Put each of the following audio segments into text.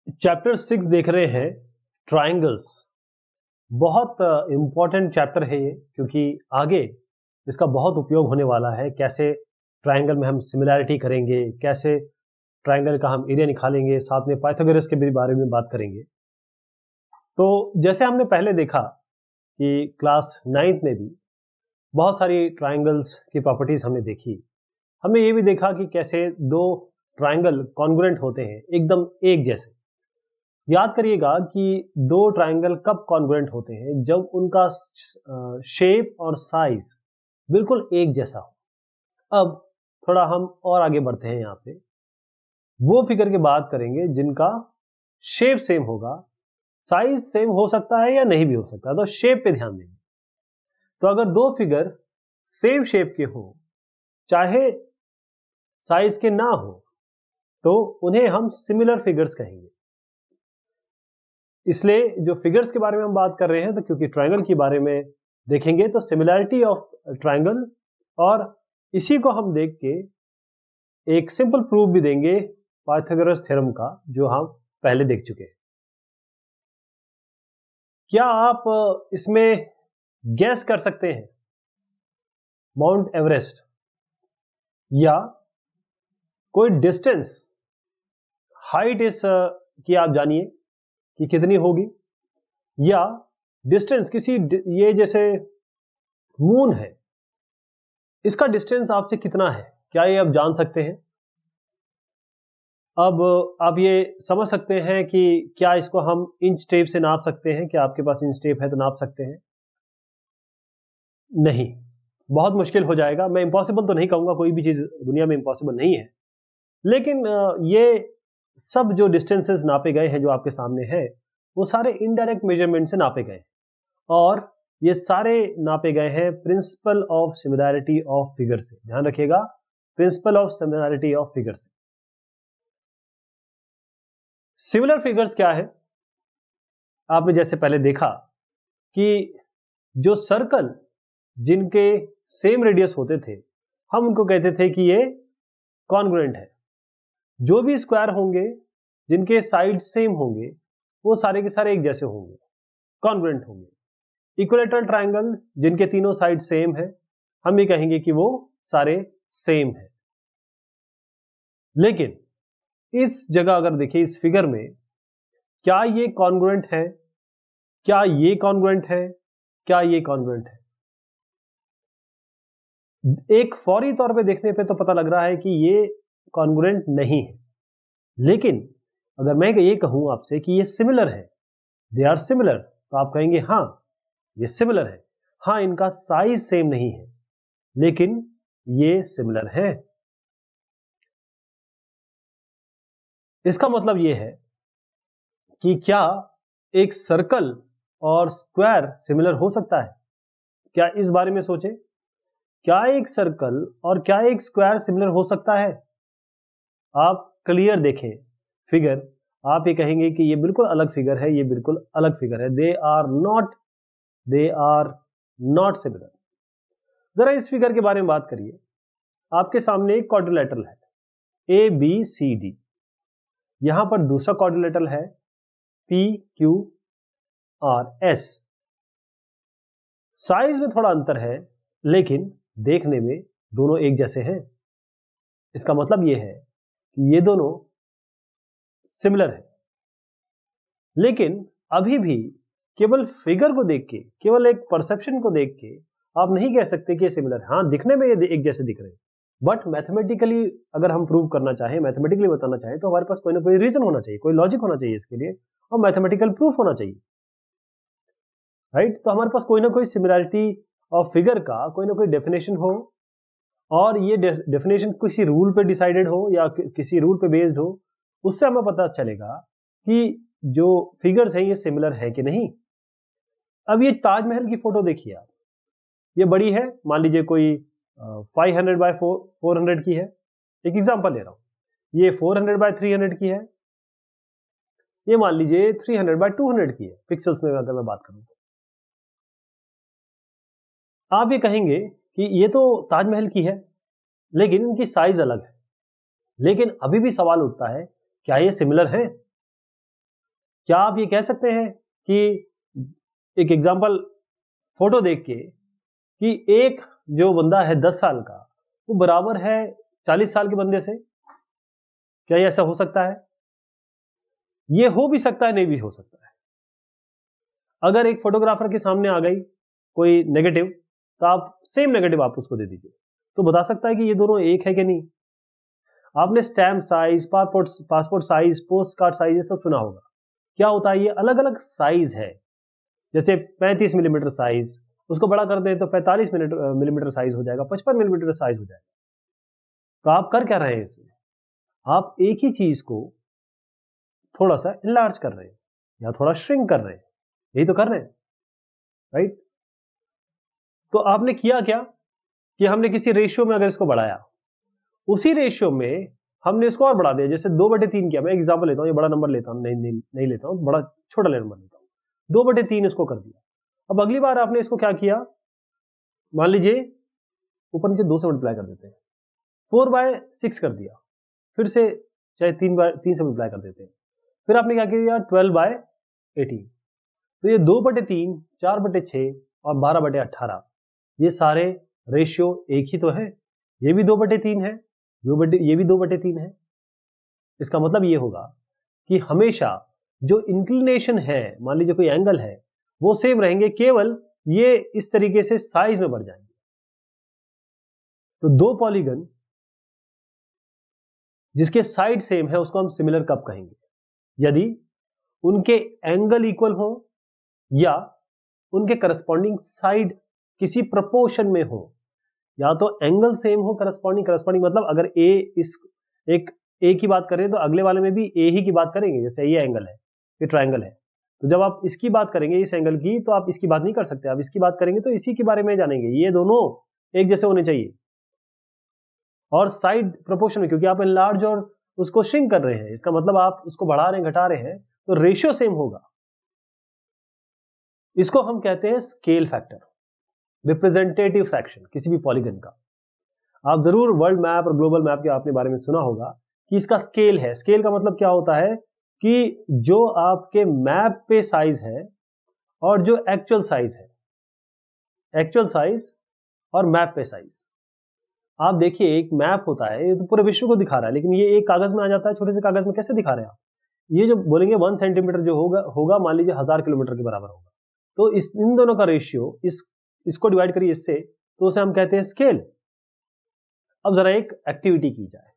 Chapter 6 देख रहे हैं, ट्रायंगल्स। बहुत इंपॉर्टेंट चैप्टर है ये, क्योंकि आगे इसका बहुत उपयोग होने वाला है। कैसे ट्रायंगल में हम सिमिलैरिटी करेंगे, कैसे ट्रायंगल का हम एरिया निकालेंगे, साथ में पाइथागोरस के भी बारे में बात करेंगे। तो जैसे हमने पहले देखा कि क्लास 9th में भी बहुत सारी ट्रायंगल्स की प्रॉपर्टीज हमने देखी। हमने ये भी देखा कि कैसे दो ट्रायंगल कॉन्ग्रुएंट होते हैं, एकदम एक जैसे। याद करिएगा कि दो ट्रायंगल कब कॉन्ग्रुएंट होते हैं, जब उनका शेप और साइज बिल्कुल एक जैसा हो। अब थोड़ा हम और आगे बढ़ते हैं। यहाँ पे वो फिगर की बात करेंगे जिनका शेप सेम होगा, साइज सेम हो सकता है या नहीं भी हो सकता, तो शेप पे ध्यान देंगे। तो अगर दो फिगर सेम शेप के हो, चाहे साइज के ना हो, तो उन्हें हम सिमिलर फिगर्स कहेंगे। इसलिए जो फिगर्स के बारे में हम बात कर रहे हैं, तो क्योंकि ट्रायंगल के बारे में देखेंगे, तो सिमिलैरिटी ऑफ ट्रायंगल, और इसी को हम देख के एक सिंपल प्रूफ भी देंगे पाइथागोरस थ्योरम का, जो हम पहले देख चुके हैं। क्या आप इसमें गैस कर सकते हैं माउंट एवरेस्ट या कोई डिस्टेंस, हाइट इस की आप जानिए कि कितनी होगी, या डिस्टेंस किसी ये जैसे मून है, इसका डिस्टेंस आपसे कितना है, क्या ये आप जान सकते हैं? अब आप ये समझ सकते हैं कि क्या इसको हम इंच टेप से नाप सकते हैं? क्या आपके पास इंच टेप है तो नाप सकते हैं? नहीं, बहुत मुश्किल हो जाएगा। मैं इम्पॉसिबल तो नहीं कहूंगा, कोई भी चीज दुनिया में इम्पॉसिबल नहीं है, लेकिन ये सब जो डिस्टेंसेस नापे गए हैं, जो आपके सामने है, वो सारे इनडायरेक्ट मेजरमेंट से नापे गए, और ये सारे नापे गए हैं principle of similarity of figure से। ध्यान रखिएगा, principle of similarity of figure से। सिमिलर फिगर्स क्या है? आपने जैसे पहले देखा कि जो सर्कल जिनके सेम रेडियस होते थे, हम उनको कहते थे कि ये कॉन्ग्रुएंट है। जो भी स्क्वायर होंगे जिनके साइड सेम होंगे, वो सारे के सारे एक जैसे होंगे, कॉन्ग्रुएंट होंगे। इक्विलैटरल ट्रायंगल जिनके तीनों साइड सेम है, हम ये कहेंगे कि वो सारे सेम है। लेकिन इस जगह अगर देखिए, इस फिगर में, क्या ये कॉन्ग्रुएंट है? क्या ये कॉन्ग्रुएंट है? क्या ये कॉन्ग्रुएंट है? एक फौरी तौर पे देखने पे तो पता लग रहा है कि ये कॉन्ग्रुएंट नहीं है। लेकिन अगर मैं ये कहूं आपसे कि ये सिमिलर है, दे आर सिमिलर, तो आप कहेंगे हाँ, ये सिमिलर है। हाँ, इनका साइज सेम नहीं है, लेकिन ये सिमिलर है। इसका मतलब ये है कि क्या एक सर्कल और स्क्वायर सिमिलर हो सकता है? क्या इस बारे में सोचें, क्या एक सर्कल और क्या एक स्क्वायर सिमिलर हो सकता है? आप क्लियर देखें फिगर, आप ये कहेंगे कि ये बिल्कुल अलग फिगर है, ये बिल्कुल अलग फिगर है। They are not similar. जरा इस फिगर के बारे में बात करिए। आपके सामने एक क्वाड्रिलेटरल है, ए बी सी डी। यहां पर दूसरा क्वाड्रिलेटरल है, P Q R S. Size में थोड़ा अंतर है, लेकिन देखने में दोनों एक जैसे हैं। इसका मतलब यह है कि ये दोनों सिमिलर है। लेकिन अभी भी केवल फिगर को देख के, केवल एक परसेप्शन को देख के आप नहीं कह सकते कि ये सिमिलर है। हाँ, दिखने में ये एक जैसे दिख रहे हैं, बट मैथमेटिकली अगर हम प्रूव करना चाहें, मैथमेटिकली बताना चाहें, तो हमारे पास कोई ना कोई रीजन होना चाहिए, कोई लॉजिक होना चाहिए इसके लिए, और मैथमेटिकल प्रूफ होना चाहिए, राइट? तो हमारे पास कोई ना कोई सिमिलैरिटी ऑफ फिगर का कोई ना कोई डेफिनेशन हो, और ये डेफिनेशन किसी रूल पे डिसाइडेड हो या किसी रूल पे बेस्ड हो, उससे हमें पता चलेगा कि जो फिगर्स हैं ये सिमिलर है कि नहीं। अब ये ताजमहल की फोटो देखिए आप, ये बड़ी है, मान लीजिए कोई 500 बाय 400 की है। एक एग्जांपल ले रहा हूं, ये 400 बाय 300 की है, ये मान लीजिए 300 बाय 200 की है, पिक्सल्स में अगर मैं बात करूं। आप ये कहेंगे कि ये तो ताजमहल की है, लेकिन इनकी साइज अलग है। लेकिन अभी भी सवाल उठता है, क्या ये सिमिलर है? क्या आप ये कह सकते हैं कि एक एग्जांपल फोटो देख के कि एक जो बंदा है 10 साल का वो बराबर है 40 साल के बंदे से? क्या ये ऐसा हो सकता है? ये हो भी सकता है, नहीं भी हो सकता है। अगर एक फोटोग्राफर के सामने आ गई कोई नेगेटिव, तो आप सेम नेगेटिव आप उसको दे दीजिए, तो बता सकता है कि ये दोनों एक है कि नहीं। आपने stamp size, passport size, post card size ये सब सुना होगा। क्या होता है, ये अलग अलग साइज है। जैसे 35 मिलीमीटर साइज, उसको बड़ा कर दें तो 45 मिलीमीटर साइज हो जाएगा, 55 मिलीमीटर साइज हो जाएगा। तो आप कर क्या रहे हैं इसमें, आप एक ही चीज को थोड़ा सा इनलार्ज कर रहे हैं या थोड़ा श्रिंक कर रहे हैं, यही तो कर रहे हैं, राइट। तो आपने किया क्या कि हमने किसी रेशियो में अगर इसको बढ़ाया, उसी रेशियो में हमने इसको और बढ़ा दिया। जैसे 2/3 किया, मैं एग्जांपल लेता हूं, ये बड़ा नंबर लेता हूं, नहीं लेता हूं, बड़ा छोटा नंबर लेता हूं। 2/3 इसको कर दिया। अब अगली बार आपने इसको क्या किया, मान लीजिए ऊपर नीचे 2 से मल्टीप्लाई कर देते हैं, 4/6 कर दिया, फिर से चाहे 3 से मल्टीप्लाई कर देते हैं, फिर आपने क्या किया 12/18। तो ये 2/3, 4/6 और 12/18, ये सारे रेशियो एक ही तो है। ये भी 2/3 है, ये भी 2/3 है। इसका मतलब ये होगा कि हमेशा जो इंक्लिनेशन है, मान लीजिए कोई एंगल है, वो सेम रहेंगे, केवल ये इस तरीके से साइज में बढ़ जाएंगे। तो दो पॉलीगन जिसके साइड सेम है उसको हम सिमिलर कब कहेंगे? यदि उनके एंगल इक्वल हो या उनके करस्पॉन्डिंग साइड किसी प्रोपोर्शन में हो। या तो एंगल सेम हो, करस्पॉन्डिंग मतलब अगर ए की बात करें तो अगले वाले में भी ए ही की बात करेंगे। जैसे ये एंगल है, ये ट्रायंगल है, तो जब आप इसकी बात करेंगे इस एंगल की, तो आप इसकी बात नहीं कर सकते। आप इसकी बात करेंगे तो इसी के बारे में जानेंगे। ये दोनों एक जैसे होने चाहिए और साइड प्रोपोर्शन में, क्योंकि आप एनलार्ज और उसको श्रिंक कर रहे हैं, इसका मतलब आप उसको बढ़ा रहे हैं, घटा रहे हैं, तो रेशियो सेम होगा। इसको हम कहते हैं स्केल फैक्टर, रिप्रेजेंटेटिव फ्रैक्शन किसी भी पॉलीगन का। आप जरूर वर्ल्ड मैप और ग्लोबल मैप के आपने बारे में सुना होगा कि इसका स्केल है। स्केल का मतलब क्या होता है कि जो आपके मैप पे साइज है और जो एक्चुअल साइज है, एक्चुअल साइज और मैप पे साइज। आप देखिए एक मैप होता है, ये तो पूरे विश्व को दिखा रहा है, लेकिन ये एक कागज में आ जाता है, छोटे से कागज में कैसे दिखा रहे हैं आप? ये जो बोलेंगे 1 सेंटीमीटर जो होगा मान लीजिए 1000 किलोमीटर के बराबर होगा। तो इन दोनों का रेशियो, इसको डिवाइड करिए इससे, तो उसे हम कहते हैं स्केल। अब जरा एक एक्टिविटी की जाए।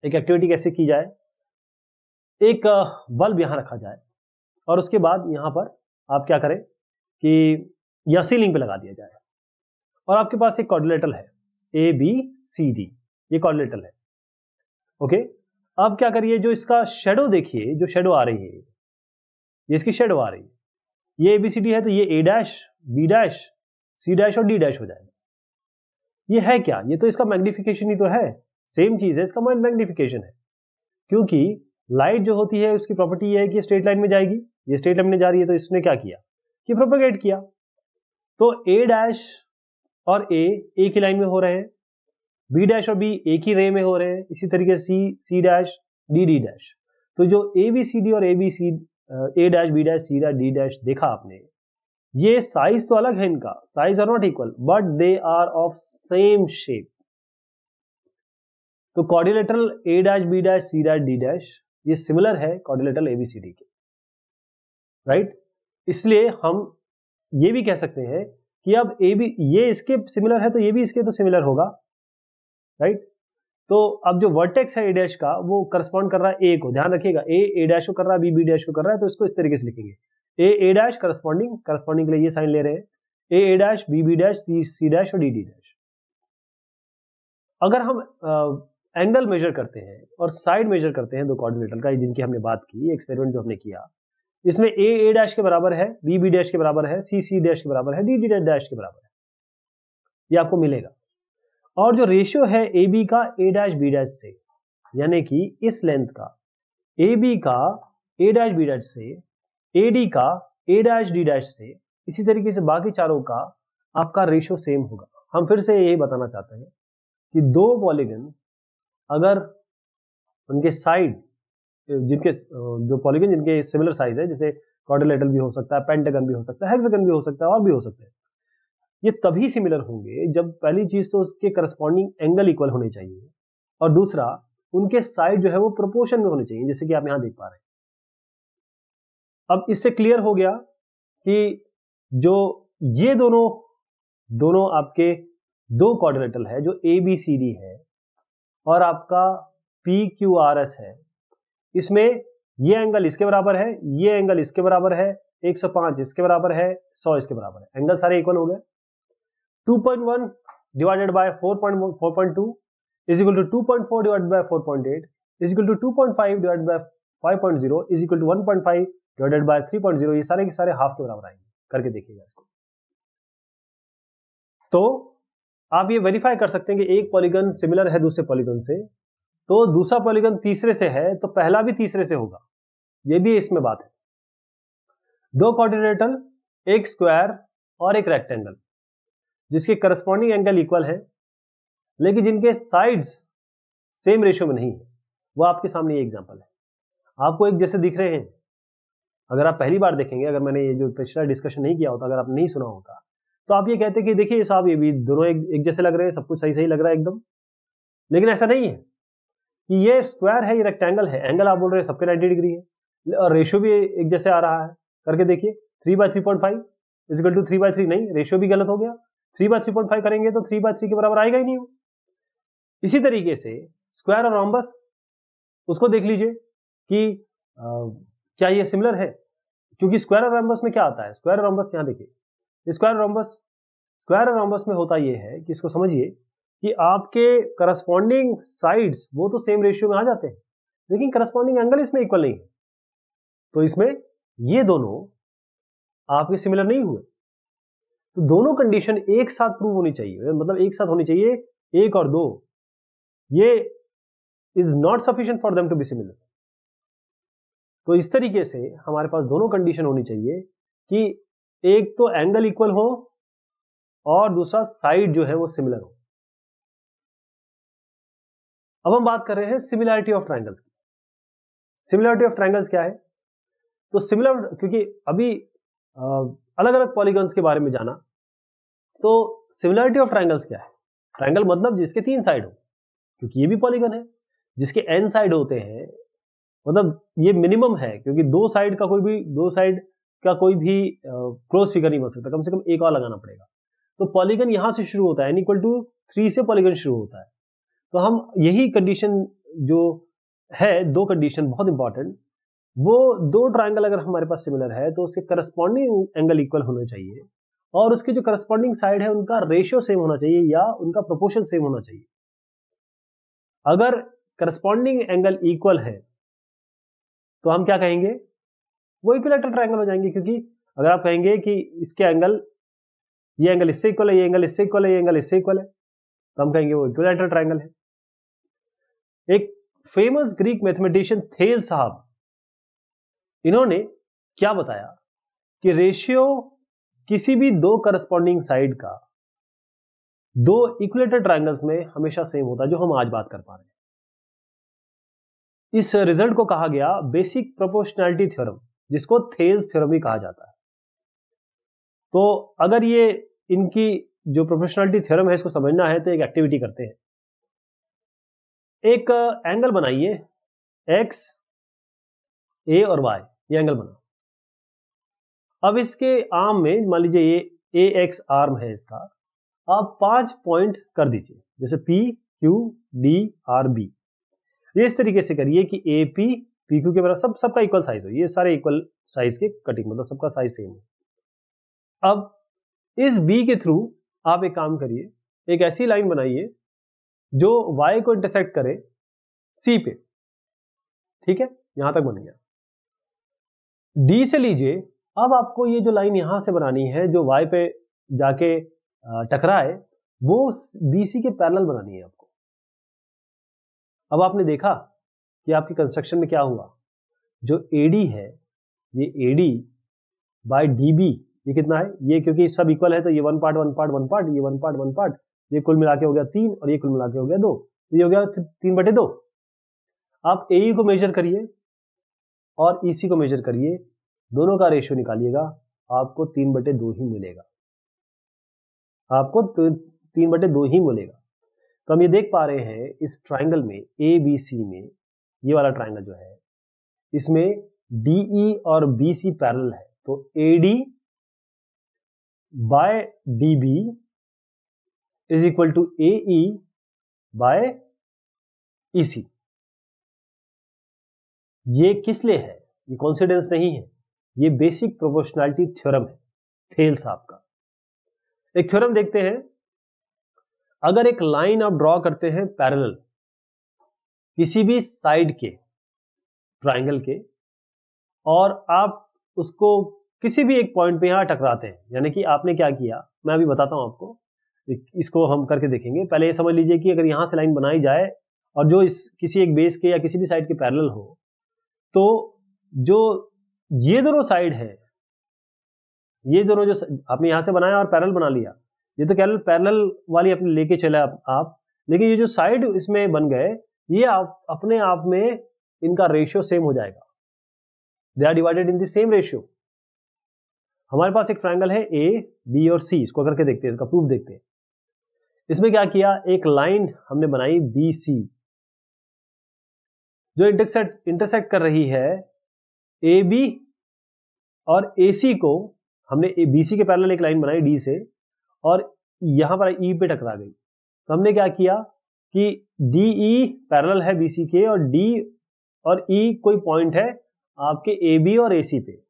एक एक्टिविटी कैसे की जाए? एक बल्ब यहां रखा जाए और उसके बाद यहां पर आप क्या करें कि या सीलिंग पे लगा दिया जाए, और आपके पास एक क्वाड्रिलेटरल है ABCD, ये क्वाड्रिलेटरल है। ओके, अब क्या करिए, जो इसका शेडो देखिए, जो शेडो आ रही है, ये इसकी शेडो आ रही है, ये ABCD है, तो ये A dash, B dash, C dash और D डैश हो जाएगा। ये है क्या? ये तो इसका मैग्निफिकेशन ही तो है, सेम चीज है, इसका मैग्निफिकेशन है। क्योंकि लाइट जो होती है उसकी प्रॉपर्टी ये है कि स्ट्रेट लाइन में जाएगी, ये स्ट्रेट लाइन में जा रही है, तो इसने क्या किया कि प्रोपेगेट किया। तो A डैश और A एक ही लाइन में हो रहे हैं, B डैश और B एक ही रे में हो रहे हैं, इसी तरीके से C डैश, D डैश। तो जो ABCD और A dash, B dash, C dash, D dash देखा आपने, ये साइज तो अलग है इनका, size are not equal but they are of same shape. तो quadrilateral A dash, B dash, C dash, D dash ये सिमिलर है क्वाड्रिलेटरल ABCD के, राइट। इसलिए हम ये भी कह सकते हैं कि अब ये इसके सिमिलर है तो ये भी इसके तो सिमिलर होगा, राइट। तो अब जो वर्टेक्स है A डैश का वो करस्पॉन्ड कर रहा है A को, ध्यान रखिएगा, A डैश को कर रहा है, B डैश को कर रहा है, तो इसको इस तरीके से लिखेंगे A डैश करस्पॉन्डिंग के लिए ये साइन ले रहे हैं A dash, B dash, C dash और D डैश। अगर हम एंगल मेजर करते हैं और साइड मेजर करते हैं दो कोऑर्डिनेटर का, जिनकी हमने बात की, एक्सपेरिमेंट जो हमने किया, इसमें A डैश के बराबर है, B डैश के बराबर है, C डैश के बराबर है, D डैश के बराबर है, ये आपको मिलेगा। और जो रेशियो है AB का A डैश B डैश से, यानी कि इस लेंथ का AB का A डैश B डैश से, AD का A डैश D डैश से, इसी तरीके से बाकी चारों का आपका रेशियो सेम होगा। हम फिर से यही बताना चाहते हैं कि दो पॉलीगन अगर उनके साइड जिनके जो पॉलीगन जिनके सिमिलर साइज है, जैसे क्वाड्रिलेटरल भी हो सकता है, पेंटागन भी हो सकता है, हेक्सागन भी हो सकता है और भी हो सकते हैं। ये तभी सिमिलर होंगे जब पहली चीज तो उसके करस्पॉन्डिंग एंगल इक्वल होने चाहिए और दूसरा उनके साइड जो है वो प्रोपोर्शन में होने चाहिए, जैसे कि आप यहां देख पा रहे हैं। अब इससे क्लियर हो गया कि जो ये दोनों आपके दो क्वाड्रिलेटरल है, जो ABCD है और आपका PQRS है, इसमें ये एंगल इसके बराबर है, ये एंगल इसके बराबर है, 105 इसके बराबर है, 100 इसके बराबर है, एंगल सारे इक्वल हो गए। 2.1 divided by 4.2 is equal to 2.4 divided by 4.8 is equal to 2.5 divided by 5.0 is equal to 1.5 divided by 3.0। ये सारे के सारे हाफ के बराबर आएंगे, करके देखिएगा इसको। तो आप ये वेरीफाई कर सकते हैं कि एक पॉलीगन सिमिलर है दूसरे पॉलीगन से, तो दूसरा पॉलीगन तीसरे से है तो पहला भी तीसरे से होगा। ये भी इसमें बात है। दो क्वाड्रिलेटरल, एक स्क्वायर और एक रेक्टेंगल, जिसके करस्पॉन्डिंग एंगल इक्वल है लेकिन जिनके साइड्स सेम रेशियो में नहीं है, वो आपके सामने ये एग्जांपल है। आपको एक जैसे दिख रहे हैं। अगर आप पहली बार देखेंगे, अगर मैंने ये जो पिछला डिस्कशन नहीं किया होता, अगर आप नहीं सुना होता, तो आप ये कहते कि देखिए साहब ये भी दोनों एक जैसे लग रहे हैं, सब कुछ सही सही लग रहा है एकदम। लेकिन ऐसा नहीं है कि ये स्क्वायर है, ये रेक्टेंगल है, एंगल आप बोल रहे हैं सबके 90 डिग्री है और रेशियो भी एक जैसे आ रहा है। करके देखिए 3/3.5 इज इक्वल टू 3/3, नहीं, रेशियो भी गलत हो गया। 3/3.5 करेंगे तो 3/3 के बराबर आएगा ही नहीं। इसी तरीके से स्क्वायर और रोम्बस, उसको देख लीजिए कि क्या ये सिमिलर है, क्योंकि स्क्वायर और रोम्बस में क्या आता है। स्क्वायर और रोम्बस यहां देखिए, स्क्वायर और रोम्बस में होता ये है कि इसको समझिए कि आपके करस्पॉन्डिंग साइड्स वो तो सेम रेशियो में आ जाते हैं, लेकिन करस्पॉन्डिंग एंगल इसमें इक्वल नहीं है। तो इसमें ये दोनों आपके सिमिलर नहीं हुए। तो दोनों कंडीशन एक साथ प्रूव होनी चाहिए, मतलब एक साथ होनी चाहिए, एक और दो। ये is not sufficient for them to be similar. तो इस तरीके से हमारे पास दोनों कंडीशन होनी चाहिए कि एक तो एंगल इक्वल हो और दूसरा साइड जो है वो सिमिलर हो। अब हम बात कर रहे हैं सिमिलैरिटी ऑफ ट्रायंगल्स की। सिमिलैरिटी ऑफ ट्रायंगल्स क्या है? तो सिमिलर, क्योंकि अभी अलग अलग पॉलीगन्स के बारे में जाना, तो सिमिलैरिटी ऑफ ट्रायंगल्स क्या है? ट्रायंगल मतलब जिसके 3 साइड हो, क्योंकि ये भी पॉलीगन है जिसके n साइड होते हैं, मतलब ये मिनिमम है, क्योंकि दो साइड का कोई भी क्लोज फिगर नहीं बन सकता, कम से कम एक और लगाना पड़ेगा। तो पॉलीगन यहां से शुरू होता है, n इक्वल टू 3 से पॉलीगन शुरू होता है। तो हम यही कंडीशन जो है, दो कंडीशन बहुत इंपॉर्टेंट, वो दो ट्रायंगल अगर हमारे पास सिमिलर है तो उसके करस्पॉन्डिंग एंगल इक्वल होना चाहिए और उसके जो करस्पॉन्डिंग साइड है उनका रेशियो सेम होना चाहिए या उनका प्रोपोर्शन सेम होना चाहिए। अगर करस्पॉन्डिंग एंगल इक्वल है तो हम क्या कहेंगे? वो इक्विलैटरल ट्रायंगल हो जाएंगे, क्योंकि अगर आप कहेंगे कि इसके एंगल, ये एंगल इससे इक्वल है, ये एंगल इससे इक्वल है, ये एंगल इससे इक्वल है, तो हम कहेंगे वो इक्विलैटरल ट्रायंगल है। एक फेमस ग्रीक मैथमेटिशियन थेल साहब, इन्होंने क्या बताया कि रेशियो किसी भी दो करस्पॉन्डिंग साइड का दो इक्विलैटरल ट्रायंगल्स में हमेशा सेम होता है, जो हम आज बात कर पा रहे हैं। इस रिजल्ट को कहा गया बेसिक प्रोपोर्शनैलिटी थ्योरम, जिसको थेल्स थ्योरम भी कहा जाता है। तो अगर ये इनकी जो प्रोपोर्शनैलिटी थ्योरम है इसको समझना है तो एक एक्टिविटी करते हैं। एक एंगल बनाइए, एक्स, ए और वाई, ये एंगल बना। अब इसके आर्म में मान लीजिए ये ए एक्स आर्म है इसका, आप 5 पॉइंट कर दीजिए, जैसे P Q D R B. ये इस तरीके से करिए कि ए पी पी क्यू के बराबर सबका इक्वल साइज हो, ये सारे इक्वल साइज के कटिंग, मतलब सबका साइज सेम हो। अब इस बी के थ्रू आप एक काम करिए, एक ऐसी लाइन बनाइए जो y को इंटरसेक्ट करे सी पे। ठीक है, यहां तक बन गया। डी से लीजिए, अब आपको ये जो लाइन यहां से बनानी है जो y पे जाके टकराए, वो BC के पैरेलल बनानी है आपको। अब आपने देखा कि आपके कंस्ट्रक्शन में क्या हुआ, जो AD है, ये AD बाय DB, ये कितना है? ये क्योंकि सब इक्वल है तो ये 1 पार्ट 1 पार्ट 1 पार्ट, ये 1 पार्ट 1 पार्ट, ये कुल मिला के हो गया 3 और ये कुल मिला के हो गया 2, ये हो गया 3/2। आप AE को मेजर करिए, और EC को मेजर करिए, दोनों का रेशियो निकालिएगा, आपको 3/2 ही मिलेगा, आपको 3/2 ही मिलेगा। तो हम ये देख पा रहे हैं इस ट्राइंगल में ABC में, ये वाला ट्राइंगल जो है इसमें DE और BC पैरेलल है, तो AD by DB is equal to AE by EC। ये किस लिए है? ये कोइंसिडेंस नहीं है, ये बेसिक प्रोपोर्शनैलिटी थ्योरम है, थेल साहब का। एक थ्योरम देखते हैं। अगर एक लाइन आप ड्रॉ करते हैं पैरेलल किसी भी साइड के ट्राइंगल के, और आप उसको किसी भी एक पॉइंट पे यहां टकराते हैं, यानी कि आपने क्या किया, मैं अभी बताता हूं आपको, इसको हम करके देखेंगे। पहले ये समझ लीजिए कि अगर यहां से लाइन बनाई जाए और जो इस किसी एक बेस के या किसी भी साइड के पैरेलल हो, तो जो ये दोनों साइड है, ये दोनों जो आपने यहां से बनाया और पैरेलल बना लिया, ये तो केवल पैरेलल वाली अपने लेके चले आप, लेकिन ये जो साइड इसमें बन गए, ये आप अपने आप में इनका रेशियो सेम हो जाएगा, they are divided in the same ratio. हमारे पास एक ट्राइंगल है A, B और C, इसको करके देखते हैं, इसका प्रूफ देखते हैं। इसमें क्या किया, एक लाइन हमने बनाई BC जो इंटरसेक्ट कर रही है AB और AC को। हमने BC के पैरेलल एक लाइन बनाई D से, और यहां पर E पे टकरा गई, तो हमने क्या किया कि DE पैरेलल है BC के, और D और E कोई पॉइंट है आपके AB और AC पे।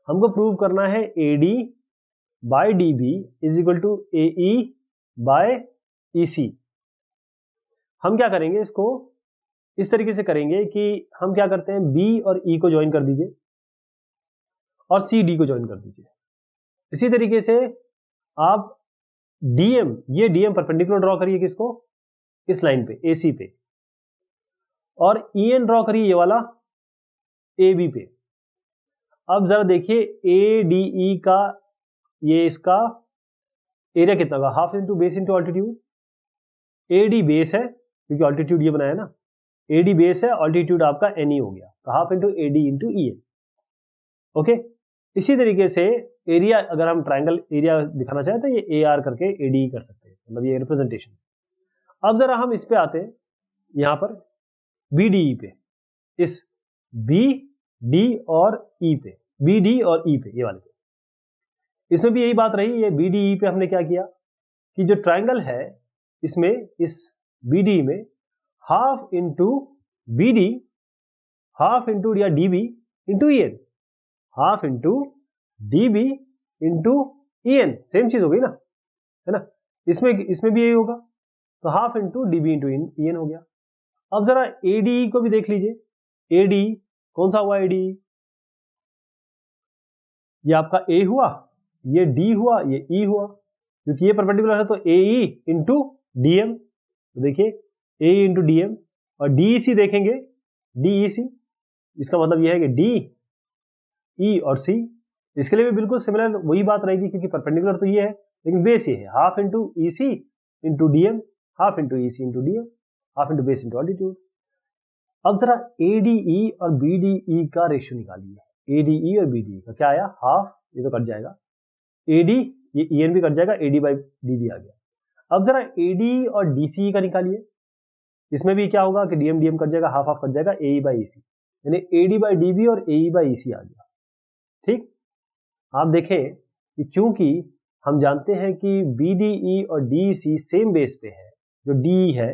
हमको प्रूव करना है AD by DB is equal to AE by EC। हम क्या करेंगे, इसको इस तरीके से करेंगे कि हम क्या करते हैं, B और E को ज्वाइन कर दीजिए और CD को ज्वाइन कर दीजिए। इसी तरीके से आप DM, ये DM परपेंडिकुलर ड्रॉ करिए किसको, इस लाइन पे AC पे, और EN ड्रॉ करिए ये वाला AB पे। अब जरा देखिए ADE का ये इसका एरिया कितना होगा, half into base into altitude. AD base है क्योंकि ऑल्टीट्यूड ये बनाया ना, AD बेस है, ऑल्टीट्यूड आपका NE हो गया, तो half into AD into EN। Okay, इसी तरीके से एरिया, अगर हम ट्राइंगल एरिया दिखाना चाहें तो ये AR करके ADE कर सकते हैं, मतलब ये रिप्रेजेंटेशन। अब जरा हम इस पे आते हैं, यहां पर BDE पे, इस BD और E पे, BD और E पे, ये वाले पे। इसमें भी यही बात रही, ये BDE पे हमने क्या किया कि जो ट्राइंगल है इसमें, इस BDE में half into BD, half into या DB into EN, half into DB into EN, same चीज हो गई ना, है ना। इसमें भी यही होगा, तो half into DB into EN हो गया। अब जरा ADE को भी देख लीजिए, ADE कौन सा हुआ, ADE ये आपका A हुआ, ये D हुआ, ये E हुआ, क्योंकि ये परपेंडिकुलर है तो AE इंटू DM, तो देखिए AE इंटू DM, और DEC देखेंगे, DEC, इसका मतलब यह है कि D, E और C, इसके लिए भी बिल्कुल सिमिलर वही बात रहेगी, क्योंकि परपेंडिकुलर तो ये है लेकिन बेस ये है, half into EC into DM, half into EC into DM, half into base into altitude. अब जरा ADE और BDE का रेशियो निकालिए, ADE और BDE का क्या आया, हाफ, ये तो कट जाएगा, AD ये EN भी कट जाएगा, AD बाई DB आ गया। अब जरा ADE और DCE का निकालिए, इसमें भी क्या होगा कि DM DM कट जाएगा, हाफ हाफ कट जाएगा, AE बाई EC, यानी AD बाई DB और AE बाई EC आ गया। ठीक, आप देखें कि क्योंकि हम जानते हैं कि BDE और DEC सेम बेस पे है, जो DE है,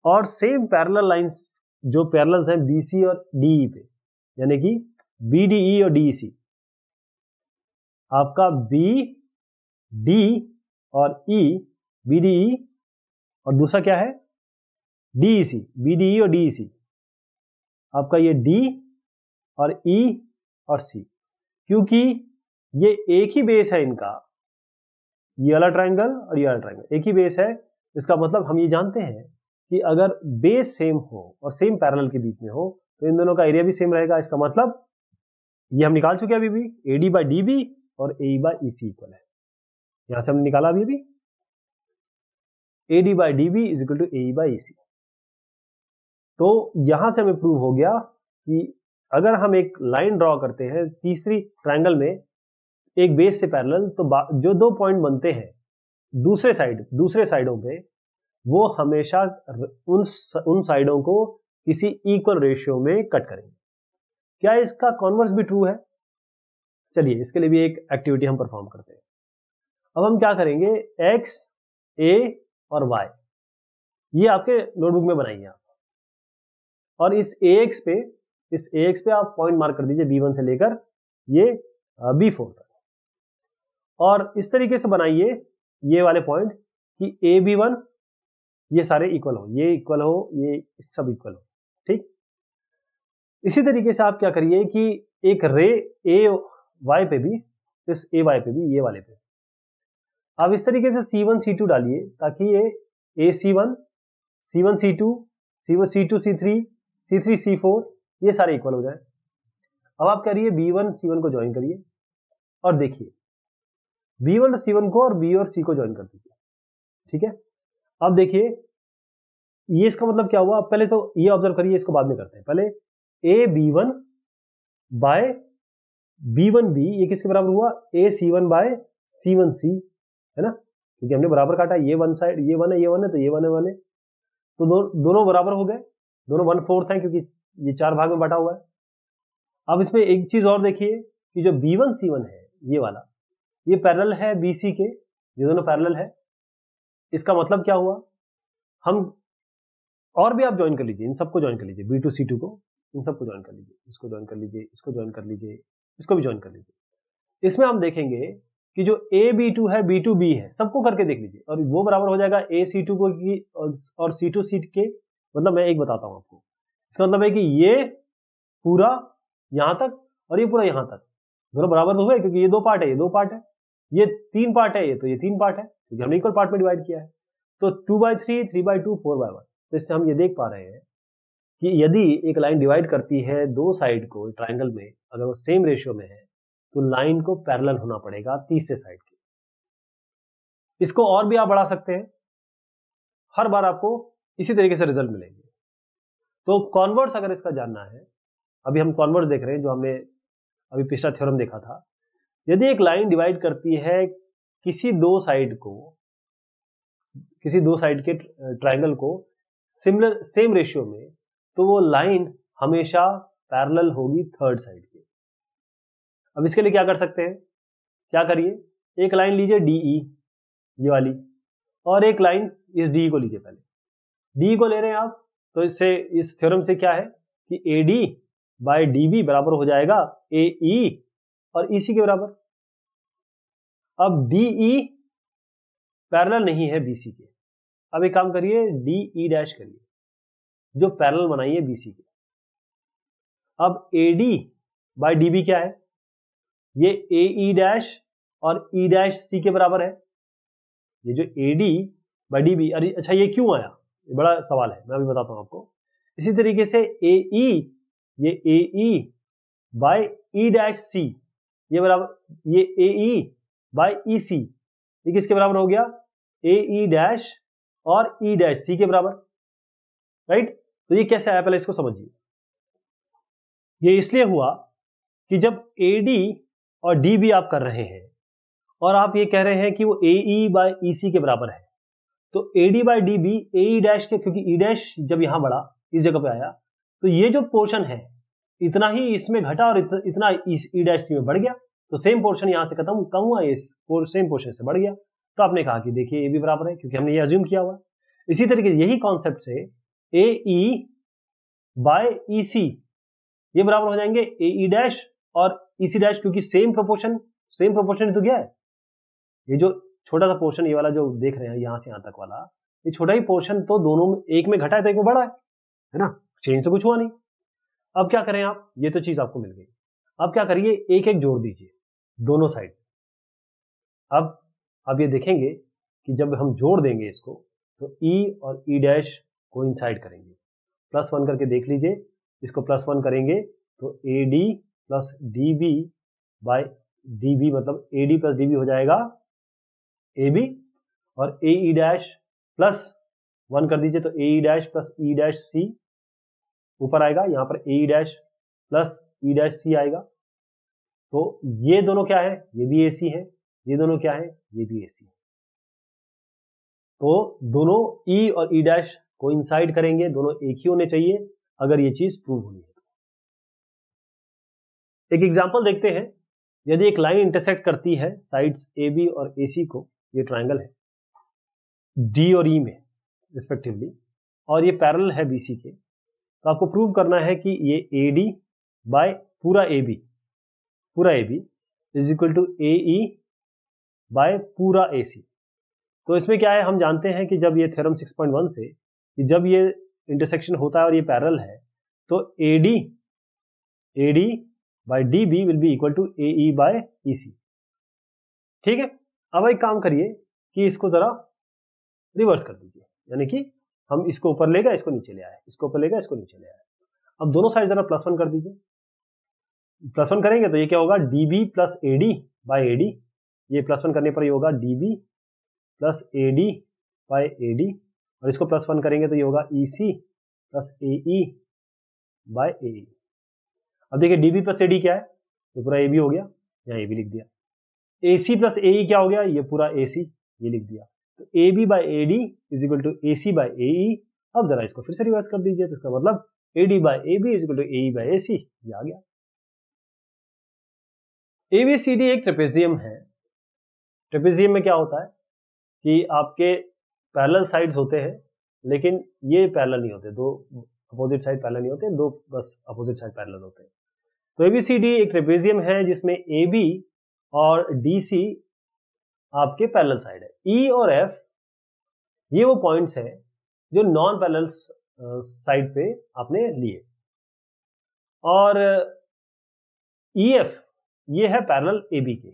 और सेम पैरेलल लाइंस जो पैरेलल्स हैं BC और DE पे, यानी कि BDE और DEC, आपका BD और E, BDE, और दूसरा क्या है DEC, BDE और DEC, आपका ये D और E और C, क्योंकि ये एक ही बेस है इनका, ये वाला ट्राइंगल और ये वाला ट्राइंगल एक ही बेस है। इसका मतलब हम ये जानते हैं कि अगर बेस सेम हो और सेम पैरेलल के बीच में हो तो इन दोनों का एरिया भी सेम रहेगा। इसका मतलब ये हम निकाल चुके हैं अभी भी, AD बाई DB और AE बाई EC इक्वल है, यहां से हमने निकाला अभी AD by DB is equal to AE by EC। तो यहां से हमें प्रूव हो गया कि अगर हम एक लाइन ड्रॉ करते हैं तीसरी ट्रायंगल में एक बेस से पैरेलल, तो जो 2 पॉइंट बनते हैं दूसरे साइडों पे, वो हमेशा उन साइडों को किसी इक्वल रेशियो में कट करेंगे। क्या इसका कॉन्वर्स भी ट्रू है? चलिए इसके लिए भी एक एक्टिविटी हम परफॉर्म करते हैं। अब हम क्या करेंगे, x, a और y ये आपके नोटबुक में बनाइए आप, और इस ax पे आप पॉइंट मार्क कर दीजिए b1 से लेकर ये b4 तक, और इस तरीके से बनाइए ये वाले पॉइंट कि a b1 ये सारे इक्वल हो, ये इक्वल हो, ये सब इक्वल हो, ठीक। इसी तरीके से आप क्या करिए कि एक रे a y पे भी, इस a y पे भी, ये वाले पे आप इस तरीके से c1 c2 डालिए ताकि ये ac1 c1 c2 c2 c3 c3 c4 ये सारे इक्वल हो जाए। अब आप करिए b1 c1 को ज्वाइन करिए और देखिए b1 c1 को और b और c को ज्वाइन कर दीजिए, ठीक है। अब देखिए ये इसका मतलब क्या हुआ, पहले तो ये ऑब्जर्व करिए, इसको बाद में करते हैं। पहले a b1 bye b1 b ये किसके बराबर हुआ, a c1 bye c1 c, है ना, क्योंकि हमने बराबर काटा, ये वन साइड, ये वन है, ये वन है, तो ये वन है, वन है, तो दोनों बराबर हो गए, दोनों 1/4 हैं क्योंकि ये 4 भाग में बांटा हुआ है। अब इसमें एक चीज और देखिए कि जो b1 c1 है ये वाला, ये पैरेलल है bc के, ये दोनों पैरेलल है। इसका मतलब क्या हुआ, हम और भी आप ज्वाइन कर लीजिए, इन सबको ज्वाइन कर लीजिए, b2 c2 को, इन सबको ज्वाइन कर लीजिए, इसको ज्वाइन कर लीजिए, इसको ज्वाइन कर लीजिए, इसको भी ज्वाइन कर लीजिए। इसमें हम देखेंगे कि जो a b2 है b2 b है, सबको करके देख लीजिए, और वो बराबर हो जाएगा a c2 को की और c2 c के। मतलब मैं एक बताता हूं आपको, इसका मतलब है कि ये पूरा यहां तक और ये पूरा यहां तक दोनों बराबर हुए, क्योंकि ये 2 पार्ट है, ये 2 पार्ट है, ये 3 पार्ट है, ये तो ये 3 पार्ट है, क्योंकि हमने इक्वल पार्ट में डिवाइड किया है। तो 2/3 3/2 4/1। तो इससे हम ये देख पा रहे हैं कि यदि एक लाइन डिवाइड करती है 2 साइड को ट्राइंगल में, अगर वो सेम रेशियो में है, तो लाइन को पैरेलल होना पड़ेगा तीसरे साइड के। इसको और भी आप बढ़ा सकते हैं, हर बार आपको इसी तरीके से रिजल्ट मिलेंगे। तो कॉन्वर्स अगर इसका जानना है, अभी हम कॉन्वर्स देख रहे हैं जो हमने अभी पिछला थ्योरम देखा था। यदि एक लाइन डिवाइड करती है किसी दो साइड के ट्राइंगल को सिमिलर सेम रेशियो में, तो वो लाइन हमेशा पैरेलल होगी थर्ड साइड के। अब इसके लिए क्या कर सकते हैं, क्या करिए, एक लाइन लीजिए DE ये वाली, और एक लाइन इस DE को लीजिए। पहले DE को ले रहे हैं आप, तो इससे इस थ्योरम से क्या है कि AD बाय DB बराबर हो जाएगा AE और EC के बराबर। अब DE पैरेलल नहीं है BC के, अब एक काम करिए DE डैश करिए, जो पैरेलल बनाइए BC के। अब AD बाय DB क्या है, ये AE डैश और E डैश C के बराबर है। ये जो AD बाय DB, अरे अच्छा ये क्यों आया, ये बड़ा सवाल है, मैं अभी बताता हूं आपको। इसी तरीके से AE, ये AE by E dash C ये बराबर, ये AE बाय EC ये किसके बराबर हो गया, AE डैश और E डैश C के बराबर, राइट। तो ये कैसे आया, पहले इसको समझिए। ये इसलिए हुआ कि जब AD और DB आप कर रहे हैं और आप ये कह रहे हैं कि वो AE बाय EC के बराबर है, तो AD by DB AE dash के, क्योंकि E डैश जब यहां बढ़ा इस जगह पे आया, तो ये जो पोर्शन है इतना ही इसमें घटा और इतना E डैश C में बढ़ गया, तो सेम पोर्शन यहां से खत्म कम हुआ, ये सेम पोर्शन से बढ़ गया। तो आपने कहा कि देखिए ये भी बराबर है, क्योंकि हमने ये अज्यूम किया हुआ। इसी तरीके यही कॉन्सेप्ट से AE बाय EC ये बराबर हो जाएंगे AE डैश और EC डैश, क्योंकि सेम प्रोपोर्शन तो क्या है, ये जो छोटा सा पोर्शन ये वाला जो देख रहे हैं यहां से यहां तक वाला, ये छोटा ही पोर्शन तो दोनों में, एक में घटा है तो एक में बढ़ा है ना, चेंज तो कुछ हुआ नहीं। अब क्या करें आप, ये तो चीज आपको मिल गई, अब क्या करिए, एक एक जोड़ दीजिए दोनों साइड। अब ये देखेंगे कि जब हम जोड़ देंगे इसको, तो E और E डैश कोइंसाइड करेंगे, +1 करके देख लीजिए, इसको +1 करेंगे तो AD plus DB by DB, मतलब AD प्लस DB हो जाएगा AB, और AE डैश +1 कर दीजिए तो AE dash plus E dash C ऊपर आएगा, यहां पर AE dash plus E dash C आएगा। तो ये दोनों क्या है, ये भी AC है, ये दोनों क्या है, ये भी AC है। तो दोनों E और E डैश कोइंसाइड करेंगे, दोनों एक ही होने चाहिए अगर ये चीज प्रूव होनी है। एक एग्जांपल देखते हैं। यदि एक लाइन इंटरसेक्ट करती है साइड्स AB और AC को, ये ट्रायंगल है D और E में रिस्पेक्टिवली, और ये पैरेलल है BC के, तो आपको प्रूव करना है कि ये AD बाय पूरा AB is equal to AE by पूरा AC। तो इसमें क्या है, हम जानते हैं कि जब ये थ्योरम 6.1 से कि जब ये इंटरसेक्शन होता है और ये पैरेलल है, तो AD by DB will be equal to AE by EC। ठीक है, अब एक काम करिए कि इसको जरा रिवर्स कर दीजिए, यानी कि हम इसको ऊपर ले गए, इसको नीचे ले आए, इसको ऊपर ले गए, इसको नीचे ले आए। अब दोनों साइड जरा +1 कर दीजिए। +1 करेंगे तो ये क्या होगा, DB plus AD by AD। ये +1 करने पर ये होगा DB plus AD by AD, और इसको +1 करेंगे तो ये होगा EC plus AE by AE। अब देखिए DB प्लस AD क्या है, तो पूरा AB हो गया, यहाँ AB लिख दिया। AC प्लस AE क्या हो गया, ये पूरा AC, ये लिख दिया। तो AB by AD is equal to AC by AE। अब जरा इसको फिर से रिवर्स कर दीजिए, तो इसका मतलब AD by AB is equal to AE by AC, ये आ गया। ABCD एक ट्रेपेजियम है। ट्रेपेजियम में क्या होता है कि आपके पैरेलल साइड्स होते हैं, लेकिन ये पैरेलल नहीं होते, दो अपोजिट साइड पैरेलल नहीं होते, दो बस अपोजिट साइड पैरेलल होते हैं। तो ABCD एक ट्रेपेजियम है जिसमें AB और DC आपके पैरेलल साइड है। E और F ये वो पॉइंट्स है जो नॉन पैरेलल साइड पे आपने लिए, और EF ये है पैरेलल AB के।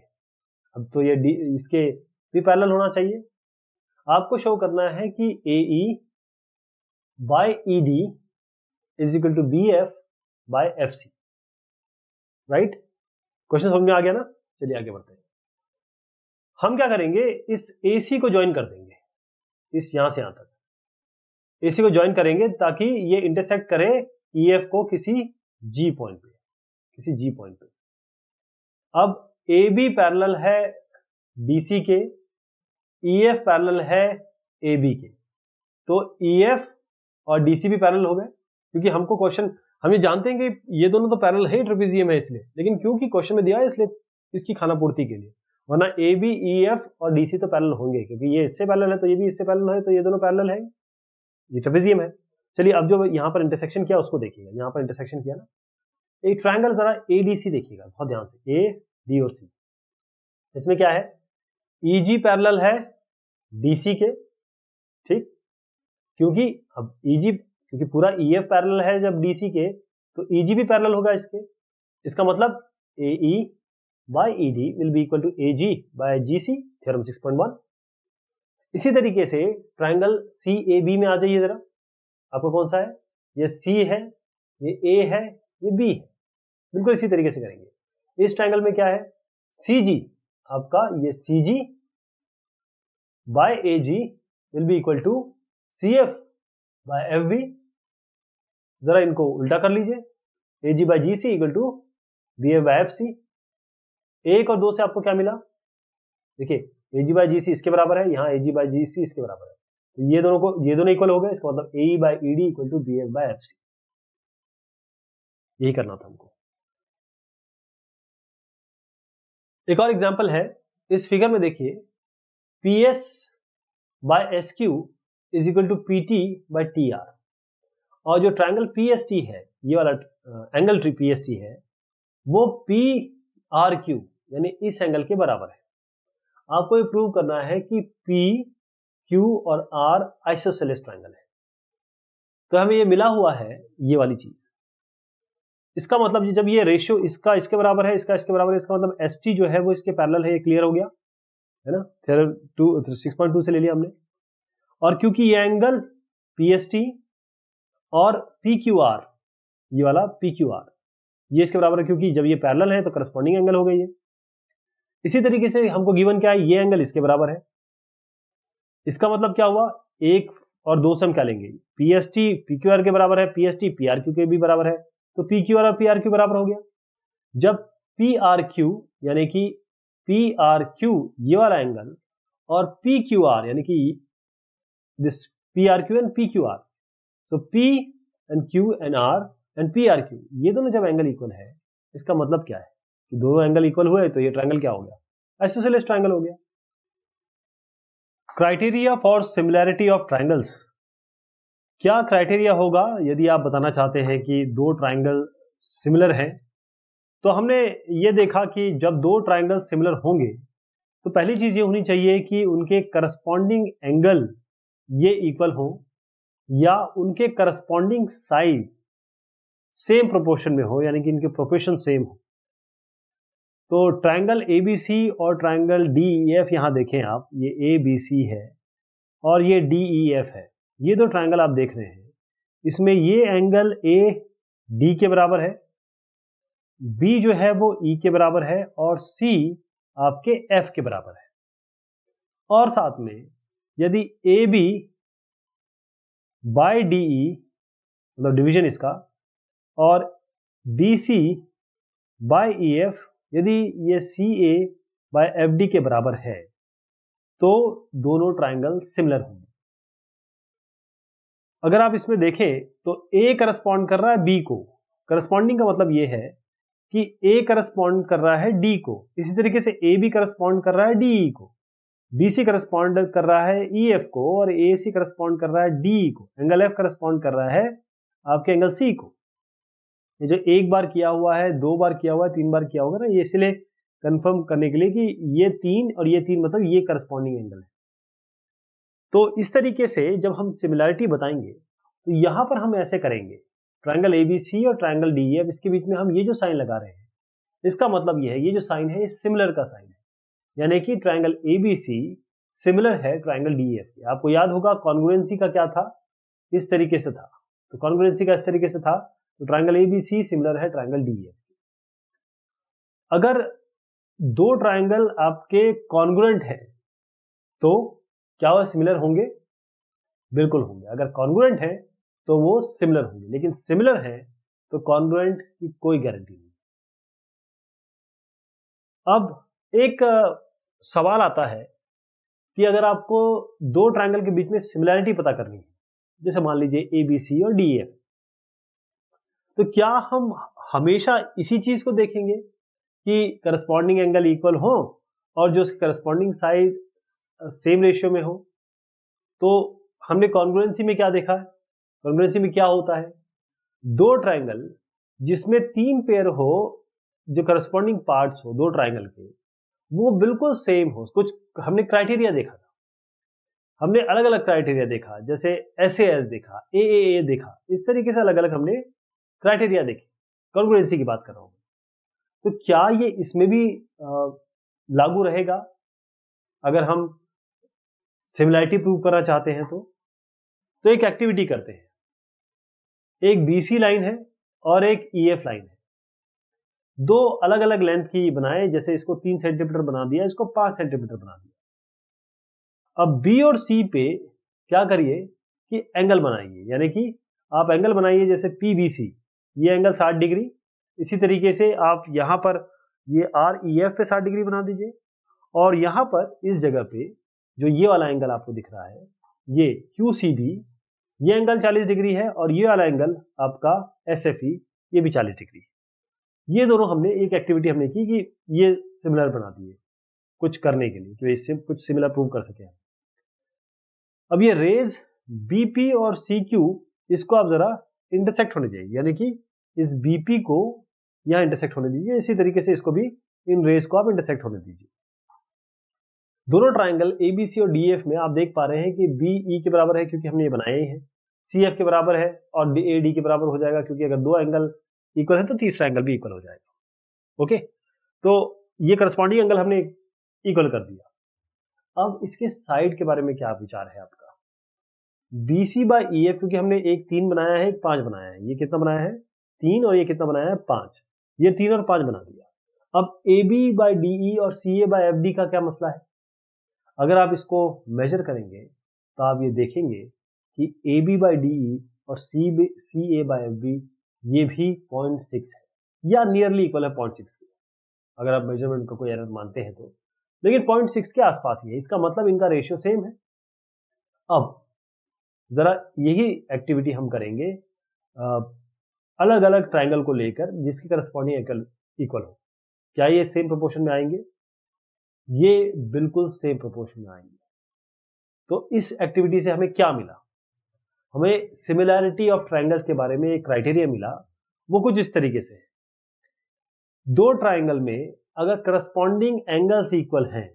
अब तो ये इसके भी पैरेलल होना चाहिए। आपको शो करना है कि AE by ED is equal to BF by FC। Right, question समझ में आ गया ना? चलिए आगे बढ़ते हैं। हम क्या करेंगे, इस AC को ज्वाइन कर देंगे, इस यहां से यहां तक AC को ज्वाइन करेंगे ताकि ये इंटरसेक्ट करे EF को किसी G पॉइंट पे, किसी G पॉइंट पे। अब AB पैरेलल है DC के, EF पैरेलल है AB के, तो EF और DC भी पैरेलल हो गए, क्योंकि हमको क्वेश्चन, हम ये जानते हैं कि ये दोनों तो पैरेलल है, ट्रेपेजियम है इसलिए, लेकिन क्योंकि क्वेश्चन में दिया है इसलिए इसकी खाना पूर्ति के लिए, वरना AB EF और DC तो पैरेलल होंगे, क्योंकि ये इससे पैरेलल है तो ये भी इससे पैरेलल है, तो ये दोनों पैरेलल है, ये ट्रेपेजियम है। चलिए अब जो यहाँ पर इंटरसेक्शन किया उसको देखिएगा। यहाँ पर इंटरसेक्शन किया ना, एक ट्रायंगल जरा ADC देखिएगा बहुत ध्यान से, A, D और C। इसमें क्या है, EG पैरेलल है DC के, ठीक, क्योंकि अब EG, क्योंकि पूरा EF पैरेलल है जब DC के, तो EG भी पैरेलल होगा इसके। इसका मतलब AE by ED will be equal to AG by GC, theorem 6.1। इसी तरीके से ट्रायंगल CAB में आ जाइए जरा, आपको कौन सा है, ये C है, ये A है, ये B है, बिल्कुल इसी तरीके से करेंगे। इस ट्रायंगल में क्या है, CG आपका, ये CG by AG will be equal to CF by FB। जरा इनको उल्टा कर लीजिए, AG by GC equal to BF by FC। 1 और 2 से आपको क्या मिला, देखिए AG बाय GC इसके बराबर है, यहाँ AG बाय GC इसके बराबर है, तो ये दोनों इक्वल हो गए, इसका मतलब AE by ED equal to BF by FC। यही करना था हमको। एक और एग्जांपल है, इस फिगर में देखिए, PS by SQ is equal to PT by TR, और जो ट्रायंगल PST है, ये वाला एंगल PST है, वो PRQ यानी इस एंगल के बराबर है। आपको ये प्रूव करना है कि P, Q और R आइसोसेलेस ट्रायंगल है। तो हमें ये मिला हुआ है, ये वाली चीज, इसका मतलब जब ये रेशियो इसका इसके बराबर है, इसका इसके बराबर है, इसका मतलब ST जो है वो इसके पैरेलल है, ये क्लियर हो गया है ना, थ्योरम 6.2 से ले लिया हमने। और क्योंकि ये एंगल PST और PQR, ये वाला PQR ये इसके बराबर है, क्योंकि जब ये पैरेलल है तो करस्पॉन्डिंग एंगल हो गई है। इसी तरीके से हमको गिवन क्या है, ये एंगल इसके बराबर है। इसका मतलब क्या हुआ, 1 और 2 से हम क्या लेंगे, PST PQR के बराबर है, PST PRQ के भी बराबर है, तो PQR और PRQ बराबर हो गया। जब पी आर क्यू यानी कि पी आर क्यू ये वाला एंगल और पी क्यू आर यानी कि this P R Q and P Q R, so P and Q and R and P R Q, ये दोनों जब एंगल इक्वल है, इसका मतलब क्या है कि दोनों एंगल इक्वल हुए तो ये ट्रायंगल क्या हो गया, आइसोसेलेस ट्रायंगल हो गया। Criteria for similarity of triangles, क्या क्राइटेरिया होगा यदि आप बताना चाहते हैं कि दो ट्रायंगल सिमिलर हैं? तो हमने ये देखा कि जब दो ट्रायंगल सिमिलर होंगे तो पहली चीज ये होनी चाहिए कि उनके करस्पॉन्डिंग एंगल ये इक्वल हो या उनके करस्पॉन्डिंग साइड सेम प्रोपोर्शन में हो, यानी कि इनके प्रोपोर्शन सेम हो। तो ट्रायंगल एबीसी और ट्रायंगल डीईएफ, यहां देखें आप, ये एबीसी है और ये डीईएफ है, ये दो ट्रायंगल आप देख रहे हैं, इसमें ये एंगल ए डी के बराबर है, बी जो है वो ई के बराबर है और सी आपके एफ के बराबर है। और साथ में यदि ए बी बाई डीई मतलब डिवीजन इसका और B C by E F, यदि ये C A by F D के बराबर है तो दोनों ट्रायंगल सिमिलर होंगे। अगर आप इसमें देखें तो ए करस्पॉन्ड कर रहा है बी को, करस्पॉन्डिंग का मतलब ये है कि ए करस्पॉन्ड कर रहा है डी को, इसी तरीके से ए बी करस्पॉन्ड कर रहा है डीई को, बी सी करस्पॉन्ड कर रहा है ई एफ को और ए सी करस्पॉन्ड कर रहा है डीई को, एंगल एफ करस्पॉन्ड कर रहा है आपके एंगल सी को। ये जो एक बार किया हुआ है, दो बार किया हुआ है, तीन बार किया होगा ना, ये इसलिए कंफर्म करने के लिए कि ये तीन और ये तीन मतलब ये करस्पॉन्डिंग एंगल है। तो इस तरीके से जब हम सिमिलैरिटी बताएंगे तो यहां पर हम ऐसे करेंगे, ट्रायंगल एबीसी और ट्रायंगल डीईएफ, इसके बीच में हम ये जो साइन लगा रहे हैं इसका मतलब ये है, ये जो साइन है ये सिमिलर का साइन है, यानी कि ट्रायंगल एबीसी सिमिलर है ट्रायंगल डीईएफ के। आपको याद होगा कॉन्ग्रुएंसी का क्या था, इस तरीके से था, तो कॉन्ग्रुएंसी का इस तरीके से था, तो ट्रायंगल एबीसी सिमिलर है ट्रायंगल डीईएफ। अगर दो ट्रायंगल आपके कॉन्ग्रुएंट है तो क्या वो सिमिलर होंगे? बिल्कुल होंगे। अगर कॉन्ग्रुएंट है तो वो सिमिलर होंगे, लेकिन सिमिलर है तो कॉन्ग्रुएंट की कोई गारंटी नहीं। अब एक सवाल आता है कि अगर आपको दो ट्रायंगल के बीच में सिमिलैरिटी पता करनी है, जैसे मान लीजिए ए बी सी और डी एफ, तो क्या हम हमेशा इसी चीज को देखेंगे कि करस्पॉन्डिंग एंगल इक्वल हो और जो उसके करस्पॉन्डिंग साइड सेम रेशियो में हो? तो हमने कॉन्ग्रुएंसी में क्या देखा है, कॉन्ग्रुएंसी में क्या होता है, दो ट्रायंगल जिसमें तीन पेयर हो, जो करस्पॉन्डिंग पार्ट्स हो दो ट्रायंगल के, वो बिल्कुल सेम हो। कुछ हमने क्राइटेरिया देखा था, हमने अलग अलग क्राइटेरिया देखा, जैसे एसएएस देखा, एएए देखा, इस तरीके से अलग अलग हमने क्राइटेरिया देखे, कॉन्ग्रुएंसी की बात कर रहा हूं। तो क्या ये इसमें भी लागू रहेगा अगर हम सिमिलैरिटी प्रूव करना चाहते हैं? तो एक एक्टिविटी करते हैं, एक बीसी लाइन है और एक ईएफ लाइन है, दो अलग अलग लेंथ की बनाए, जैसे इसको 3 सेंटीमीटर बना दिया, इसको 5 सेंटीमीटर बना दिया। अब बी और सी पे क्या करिए कि एंगल बनाइए, यानी कि आप एंगल बनाइए जैसे पीबीसी, ये एंगल 60 डिग्री, इसी तरीके से आप यहां पर ये आर ई एफ पे 60 डिग्री बना दीजिए और यहां पर इस जगह पे जो ये वाला एंगल आपको दिख रहा है ये क्यू सी बी, ये एंगल 40 डिग्री है और ये वाला एंगल आपका एस एफ ई, ये भी 40 डिग्री है। ये दोनों हमने एक एक्टिविटी हमने की कि ये सिमिलर बना दिए कुछ करने के लिए, कि इससे कुछ सिमिलर प्रूव कर सके। अब ये रेज बीपी और सी क्यू, इसको आप जरा इंटरसेक्ट होने चाहिए, यानी कि इस बीपी को यहां इंटरसेक्ट होने दीजिए, इसी तरीके से इसको भी, इन रेज को आप इंटरसेक्ट होने दीजिए। दोनों ट्रायंगल एबीसी और डीएफ में आप देख पा रहे हैं कि बी ई के बराबर है क्योंकि हमने ये बनाए ही हैं, सी एफ के बराबर है और ए डी के बराबर हो जाएगा क्योंकि अगर दो एंगल इक्वल है तो तीसरा एंगल भी इक्वल हो जाएगा। ओके, तो ये करस्पॉन्डिंग एंगल हमने इक्वल कर दिया। अब इसके साइड के बारे में क्या विचार है आपका? बीसी बाई ई एफ, क्योंकि हमने एक 3 बनाया है एक 5 बनाया है, ये कितना बनाया है 3 और ये कितना बनाया है 5, ये 3 और 5 बना दिया। अब A B by D E और C A by F D का क्या मसला है? अगर आप इसको मेजर करेंगे तो आप ये देखेंगे कि A B by D E और C A by F B ये भी 0.6 है, या नियरली इक्वल है 0.6 के, अगर आप मेजरमेंट का कोई एरर मानते हैं तो, लेकिन 0.6 के आसपास ही है, इसका मतलब इनका रेशियो सेम है। अब जरा यही एक्टिविटी हम करेंगे अलग अलग ट्राइंगल को लेकर जिसकी करस्पॉन्डिंग एंगल इक्वल हो। क्या ये सेम प्रोपोर्शन में आएंगे? ये बिल्कुल सेम प्रोपोर्शन में आएंगे। तो इस एक्टिविटी से हमें क्या मिला? हमें सिमिलैरिटी ऑफ ट्राइंगल्स के बारे में एक क्राइटेरिया मिला, वो कुछ इस तरीके से है। दो ट्राइंगल में अगर करस्पॉन्डिंग एंगल्स इक्वल हैं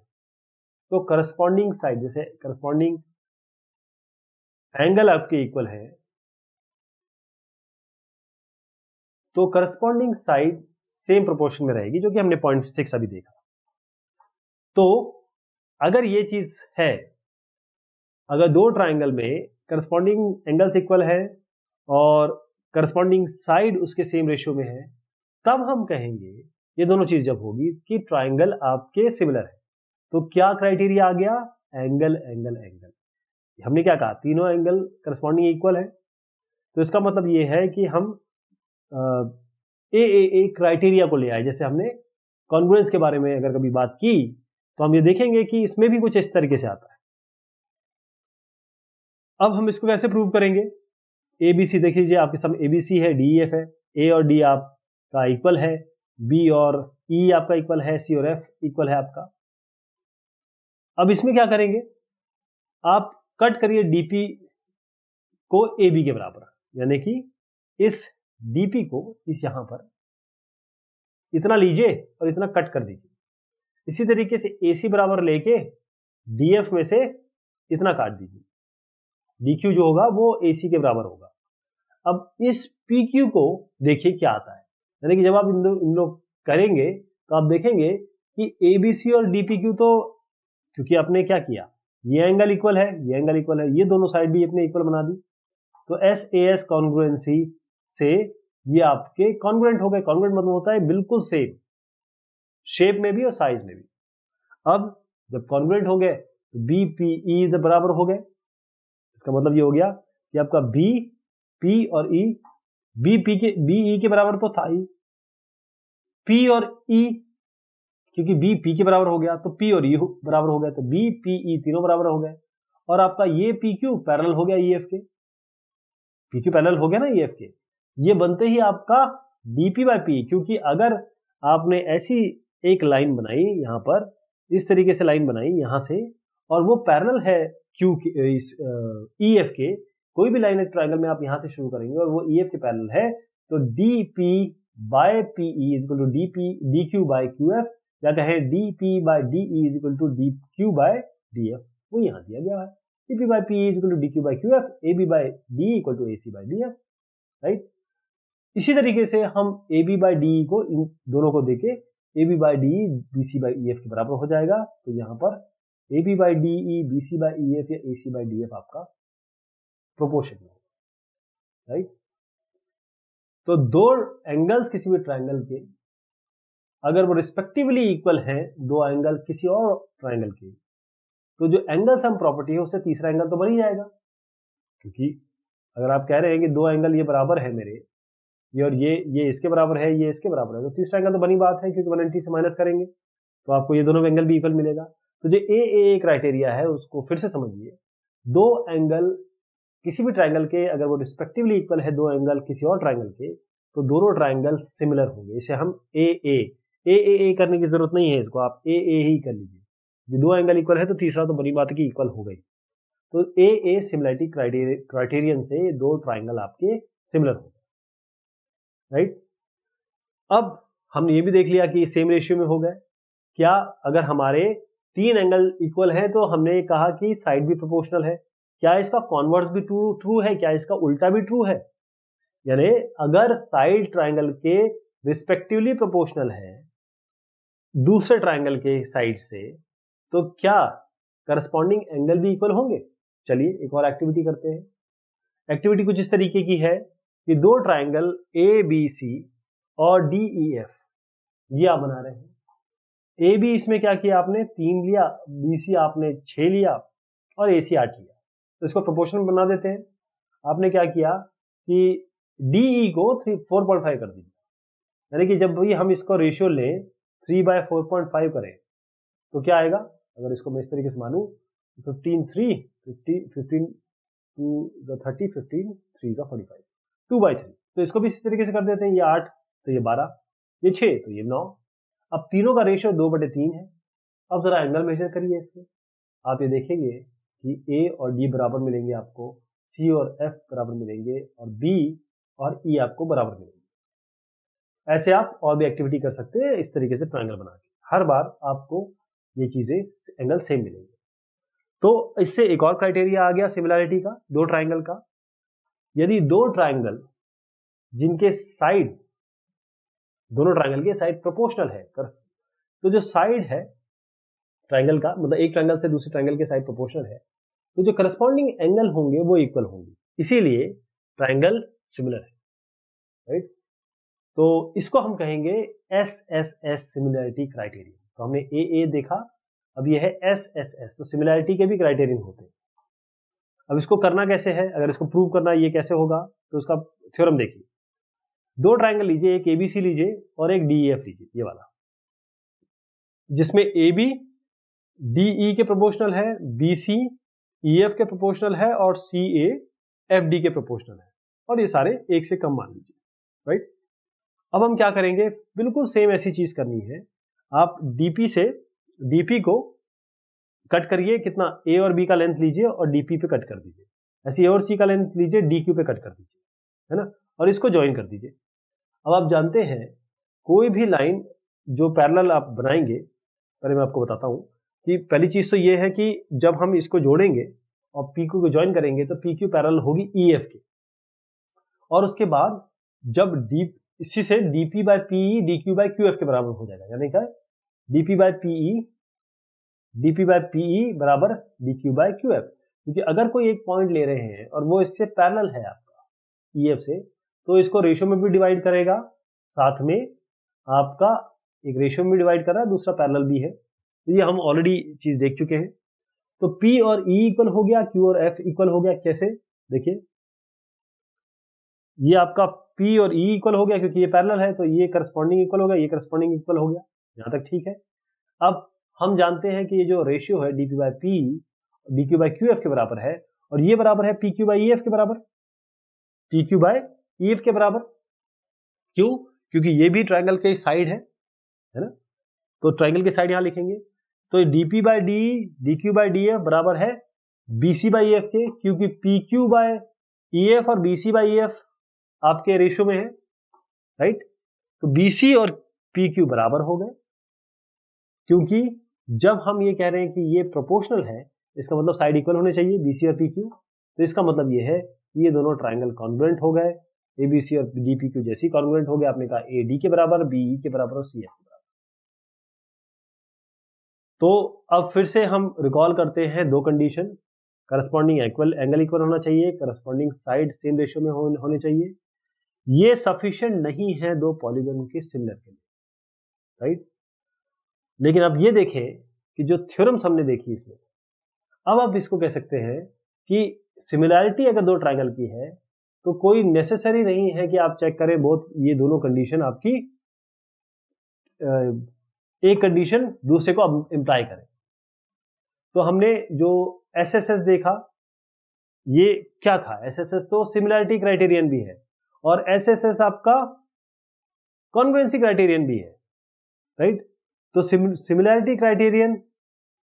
तो करस्पॉन्डिंग साइड, जैसे करस्पॉन्डिंग एंगल आपके इक्वल है तो करस्पॉन्डिंग साइड सेम प्रोपोर्शन में रहेगी, जो कि हमने 0.6 अभी देखा। तो अगर ये चीज है, अगर दो ट्राइंगल में करस्पॉन्डिंग एंगल्स इक्वल है और करस्पॉन्डिंग साइड उसके सेम रेशियो में है, तब हम कहेंगे, ये दोनों चीज जब होगी, कि ट्राइंगल आपके सिमिलर है। तो क्या क्राइटेरिया आ गया? Angle angle angle. हमने क्या कहा? तीनों एंगल करस्पॉन्डिंग इक्वल है। तो इसका मतलब ये है कि हम ए क्राइटेरिया को ले आए। जैसे हमने कॉन्ग्रुएंस के बारे में अगर कभी बात की तो हम ये देखेंगे कि इसमें भी कुछ इस तरीके से आता है। अब हम इसको कैसे प्रूव करेंगे? एबीसी देख लीजिए, आपके सामने एबीसी है, डीईएफ है, ए और डी आपका इक्वल है, बी और ई आपका इक्वल है, सी और एफ इक्वल है आपका। अब इसमें क्या करेंगे? आप कट करिए डीपी को ए बी के बराबर, यानी कि इस डीपी को इस यहां पर इतना लीजिए और इतना कट कर दीजिए। इसी तरीके से एसी बराबर लेके डीएफ में से इतना काट दीजिए। डीक्यू जो होगा वो एसी के बराबर होगा। अब इस पीक्यू को देखिए क्या आता है, यानी कि जब आप इन लोग करेंगे तो आप देखेंगे कि एबीसी और डीपीक्यू, तो क्योंकि आपने क्या किया, ये एंगल इक्वल है, ये एंगल इक्वल है, ये दोनों साइड भी अपने इक्वल बना दी। तो एस ए एस कॉन्ग्रुएंसी से ये आपके कॉन्ग्रुएंट हो गए। कॉन्ग्रुएंट मतलब होता है बिल्कुल सेम, शेप में भी और साइज में भी। अब जब कॉन्ग्रुएंट हो गए तो बी पी ई बराबर हो गए। इसका मतलब ये हो गया कि आपका बी पी और ई, बी ई के बराबर तो था ही, पी और ई, क्योंकि बी पी के बराबर हो गया तो पी और ई बराबर हो गया, तो बी पी ई तीनों बराबर हो गए। और आपका ये पी क्यू पैरेलल हो गया ई एफ के, पी क्यू पैरेलल हो गया ना ई एफ के। ये बनते ही आपका डीपी बाई पी, क्योंकि अगर आपने ऐसी एक लाइन बनाई यहां पर, इस तरीके से लाइन बनाई यहां से, और वो पैरेलल है क्यू ई एफ के, कोई भी लाइन ट्रायंगल में आप यहां से शुरू करेंगे और वो ई एफ के पैरेलल है, तो D P by P E is equal to D P D Q by Q F, या कहें D P by D E is equal to D Q by D F, वो यहां दिया गया है। dp by pe is equal to dq by qf, ab by de equal to ac by df, right. इसी तरीके से हम ab by de को इन दोनों को देके ab by de bc by ef के बराबर हो जाएगा। तो यहां पर ab by de bc by ef या ac by df आपका प्रोपोर्शन है, राइट। तो दो एंगल्स किसी भी ट्रायंगल के अगर वो रिस्पेक्टिवली इक्वल हैं, दो एंगल किसी और ट्रायंगल के, तो जो एंगल सम प्रॉपर्टी है उससे तीसरा एंगल तो बन ही जाएगा। क्योंकि अगर आप कह रहे हैं कि दो एंगल ये बराबर है मेरे, ये और ये इसके बराबर है, ये इसके बराबर है, तो तीसरा एंगल तो बनी बात है, क्योंकि 180 से माइनस करेंगे तो आपको ये दोनों एंगल भी इक्वल मिलेगा। तो जो ए क्राइटेरिया है उसको फिर से समझिए। दो एंगल किसी भी ट्राइंगल के अगर वो रिस्पेक्टिवली इक्वल है, दो एंगल किसी और ट्राइंगल के, तो दोनों ट्राइंगल सिमिलर होंगे। इसे हम ए करने की जरूरत नहीं है, इसको आप ए ही कर लीजिए। ये दो एंगल इक्वल है तो तीसरा तो बनी बात है कि इक्वल हो गई। तो ए सिमिलरिटी क्राइटेरियन से दो ट्राइंगल आपके सिमिलर हो गए, राइट। अब हमने ये भी देख लिया कि सेम रेशियो में हो गए। क्या अगर हमारे तीन एंगल इक्वल है तो हमने कहा कि साइड भी प्रोपोर्शनल है। क्या इसका कॉन्वर्स भी ट्रू है? क्या इसका उल्टा भी ट्रू है? यानी अगर साइड ट्राइंगल के रिस्पेक्टिवली प्रोपोर्शनल है दूसरे ट्राइंगल के साइड से, तो क्या करस्पॉन्डिंग एंगल भी इक्वल होंगे? चलिए एक और एक्टिविटी करते हैं। एक्टिविटी कुछ इस तरीके की है कि दो ट्राइंगल ए बी सी और डी ई एफ ये आप बना रहे हैं। ए बी इसमें क्या किया आपने? 3 लिया, बी सी आपने 6 लिया और ए सी 8 लिया। तो इसको प्रोपोर्शनल बना देते हैं। आपने क्या किया कि डी ई को 4.5 कर दीजिए, यानी कि जब भी हम इसको रेशियो लें 3/4.5 करें तो क्या आएगा, अगर इसको मैं इस तरीके से मानूं 15 3 50 15 2 30 15 3 45 2/3, तो इसको भी इसी तरीके से कर देते हैं, ये 8 तो ये 12, ये 6 तो ये 9। अब तीनों का रेशियो 2/3 है। अब जरा एंगल मेजर करिए इसके, आप ये देखेंगे कि ए और डी बराबर मिलेंगे आपको, सी और एफ बराबर मिलेंगे, और बी और ई आपको बराबर मिलेंगे। ऐसे आप और भी एक्टिविटी कर सकते हैं इस तरीके से ट्रायंगल बना के, हर बार आपको ये चीजें एंगल सेम मिलेंगे। तो इससे एक और क्राइटेरिया आ गया सिमिलैरिटी का, दो ट्रायंगल का। यदि दो ट्रायंगल जिनके साइड, दोनों ट्रायंगल के साइड प्रोपोर्शनल है, तो जो साइड है ट्रायंगल का, मतलब एक ट्रायंगल से दूसरे ट्रायंगल के साइड प्रोपोर्शनल है, तो जो करस्पॉन्डिंग एंगल होंगे वो इक्वल होंगे, इसीलिए ट्रायंगल सिमिलर है, राइट। तो इसको हम कहेंगे SSS सिमिलैरिटी क्राइटेरियन। तो हमने ए देखा, अब ये है SSS, तो सिमिलैरिटी के भी क्राइटेरियन होते हैं। अब इसको करना कैसे है, अगर इसको प्रूव करना ये कैसे होगा, तो उसका थ्योरम देखिए। दो ट्रायंगल लीजिए, एक ABC लीजिए और एक DEF लीजिए, ये वाला, जिसमें AB DE के प्रोपोर्शनल है, BC EF के प्रोपोर्शनल है, और CA FD के प्रोपोर्शनल है, और ये सारे एक से कम मान लीजिए, राइट। अब हम क्या करेंगे, बिल्कुल सेम ऐसी चीज करनी है। आप DP से DP को कट करिए, कितना A और B का लेंथ लीजिए और DP पे कट कर दीजिए, ऐसे A और C का लेंथ लीजिए, DQ पे कट कर दीजिए, है ना, और इसको ज्वाइन कर दीजिए। अब आप जानते हैं कोई भी लाइन जो पैरेलल आप बनाएंगे, पहले मैं आपको बताता हूं कि पहली चीज तो ये है कि जब हम इसको जोड़ेंगे और PQ को ज्वाइन करेंगे तो PQ पैरेलल होगी EF के, और उसके बाद जब इसी से DP/PE DQ/QF के बराबर हो जाएगा, यानी क्या, DP/PE बराबर DQ/QF, क्योंकि अगर कोई एक पॉइंट ले रहे हैं और वो इससे पैरेलल है आपका EF से, तो इसको रेशियो में भी डिवाइड करेगा, साथ में आपका एक रेशियो में डिवाइड कर रहा है, दूसरा पैरेलल भी है, तो ये हम ऑलरेडी चीज देख चुके हैं। तो P और E इक्वल हो गया, Q और F इक्वल हो गया, कैसे, देखिए ये आपका P और E इक्वल हो गया क्योंकि ये पैरेलल है, तो ये करस्पॉन्डिंग इक्वल हो गया, ये करस्पॉन्डिंग इक्वल हो गया, यहां तक ठीक है। अब हम जानते हैं कि ये जो रेशियो है DP/PE DQ/QF के बराबर है, और ये बराबर है PQ/EF के बराबर, PQ/EF के बराबर, क्यों, क्योंकि ये भी ट्रायंगल के साइड है ना, तो ट्रायंगल के साइड यहां लिखेंगे, तो DP/DE DQ/DF बराबर है BC/EF के, क्योंकि PQ/EF और BC/EF आपके रेशियो में है, राइट। तो BC और PQ बराबर हो गए, क्योंकि जब हम ये कह रहे हैं कि ये प्रोपोर्शनल है, इसका मतलब साइड इक्वल होने चाहिए BC और PQ, तो इसका मतलब ये है कि ये दोनों ट्रायंगल कॉन्ग्रुएंट हो गए, ABC और DPQ जैसी कॉन्ग्रुएंट हो गए, आपने कहा AD के बराबर, BE के बराबर और CF के बराबर। तो अब फिर से हम रिकॉल करते हैं दो कंडीशन, करस्पॉन्डिंग एंगल इक्वल होना चाहिए, करस्पॉन्डिंग साइड सेम रेशियो में होने चाहिए। ये सफिशिएंट नहीं है दो पॉलीगन के सिमिलर के लिए, राइट। लेकिन अब ये देखें कि जो थ्योरम्स हमने देखी इसमें, अब आप इसको कह सकते हैं कि सिमिलैरिटी अगर दो ट्रायंगल की है तो कोई नेसेसरी नहीं है कि आप चेक करें बोथ, ये दोनों कंडीशन आपकी एक कंडीशन दूसरे को इंप्लाई करें। तो हमने जो SSS देखा, ये क्या था, SSS तो सिमिलैरिटी क्राइटेरियन भी है, और SSS आपका कॉन्ग्रुएंसी क्राइटेरियन भी है, राइट। तो सिमिलैरिटी क्राइटेरियन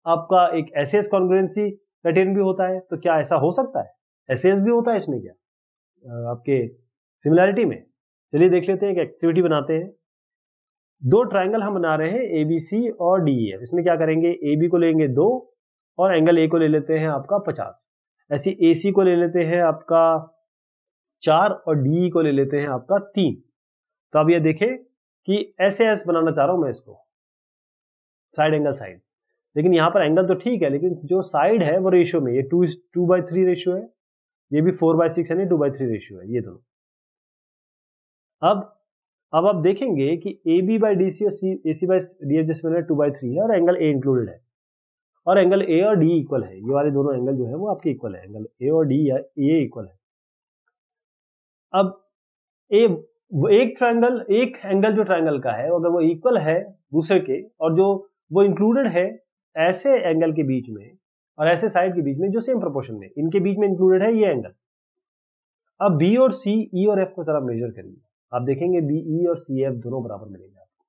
आपका एक एसएस कॉन्ग्रुएंसी क्राइटेरियन भी होता है, तो क्या ऐसा हो सकता है, एसएस भी होता है इसमें क्या, आपके सिमिलैरिटी में। चलिए देख लेते हैं, एक एक्टिविटी बनाते हैं। दो ट्रायंगल हम बना रहे हैं ABC और DEF, इसमें क्या करेंगे, AB को लेंगे 2 और एंगल A को ले लेते हैं आपका 50, ऐसी AC को ले लेते हैं आपका 4 और DE को ले लेते हैं आपका 3। तो अब ये देखें कि SAS बनाना चाह रहा हूं मैं इसको, साइड एंगल साइड, लेकिन यहां पर एंगल तो ठीक है, लेकिन जो साइड है वो रेशियो में, ये 2/3 रेशियो है, ये भी 4/6 यानी 2/3 रेशियो है, ये दोनों। अब आप देखेंगे कि AB/DC और AC/DF जिसमें 2/3 है और एंगल A इंक्लूडेड है, और एंगल A और D इक्वल है, ये वाले दोनों एंगल जो है वो आपके इक्वल है, एंगल A और D या A इक्वल है। अब A वो एक एंगल जो ट्रायंगल का है अगर वो इक्वल है दूसरे के और जो वो इंक्लूडेड है ऐसे एंगल के बीच में और ऐसे साइड के बीच में जो सेम प्रोपोर्शन में इनके बीच में इंक्लूडेड है ये एंगल। अब बी और सी, ई और एफ को जरा मेजर करिए, आप देखेंगे बी ई और सी एफ दोनों बराबर मिलेंगे आपको,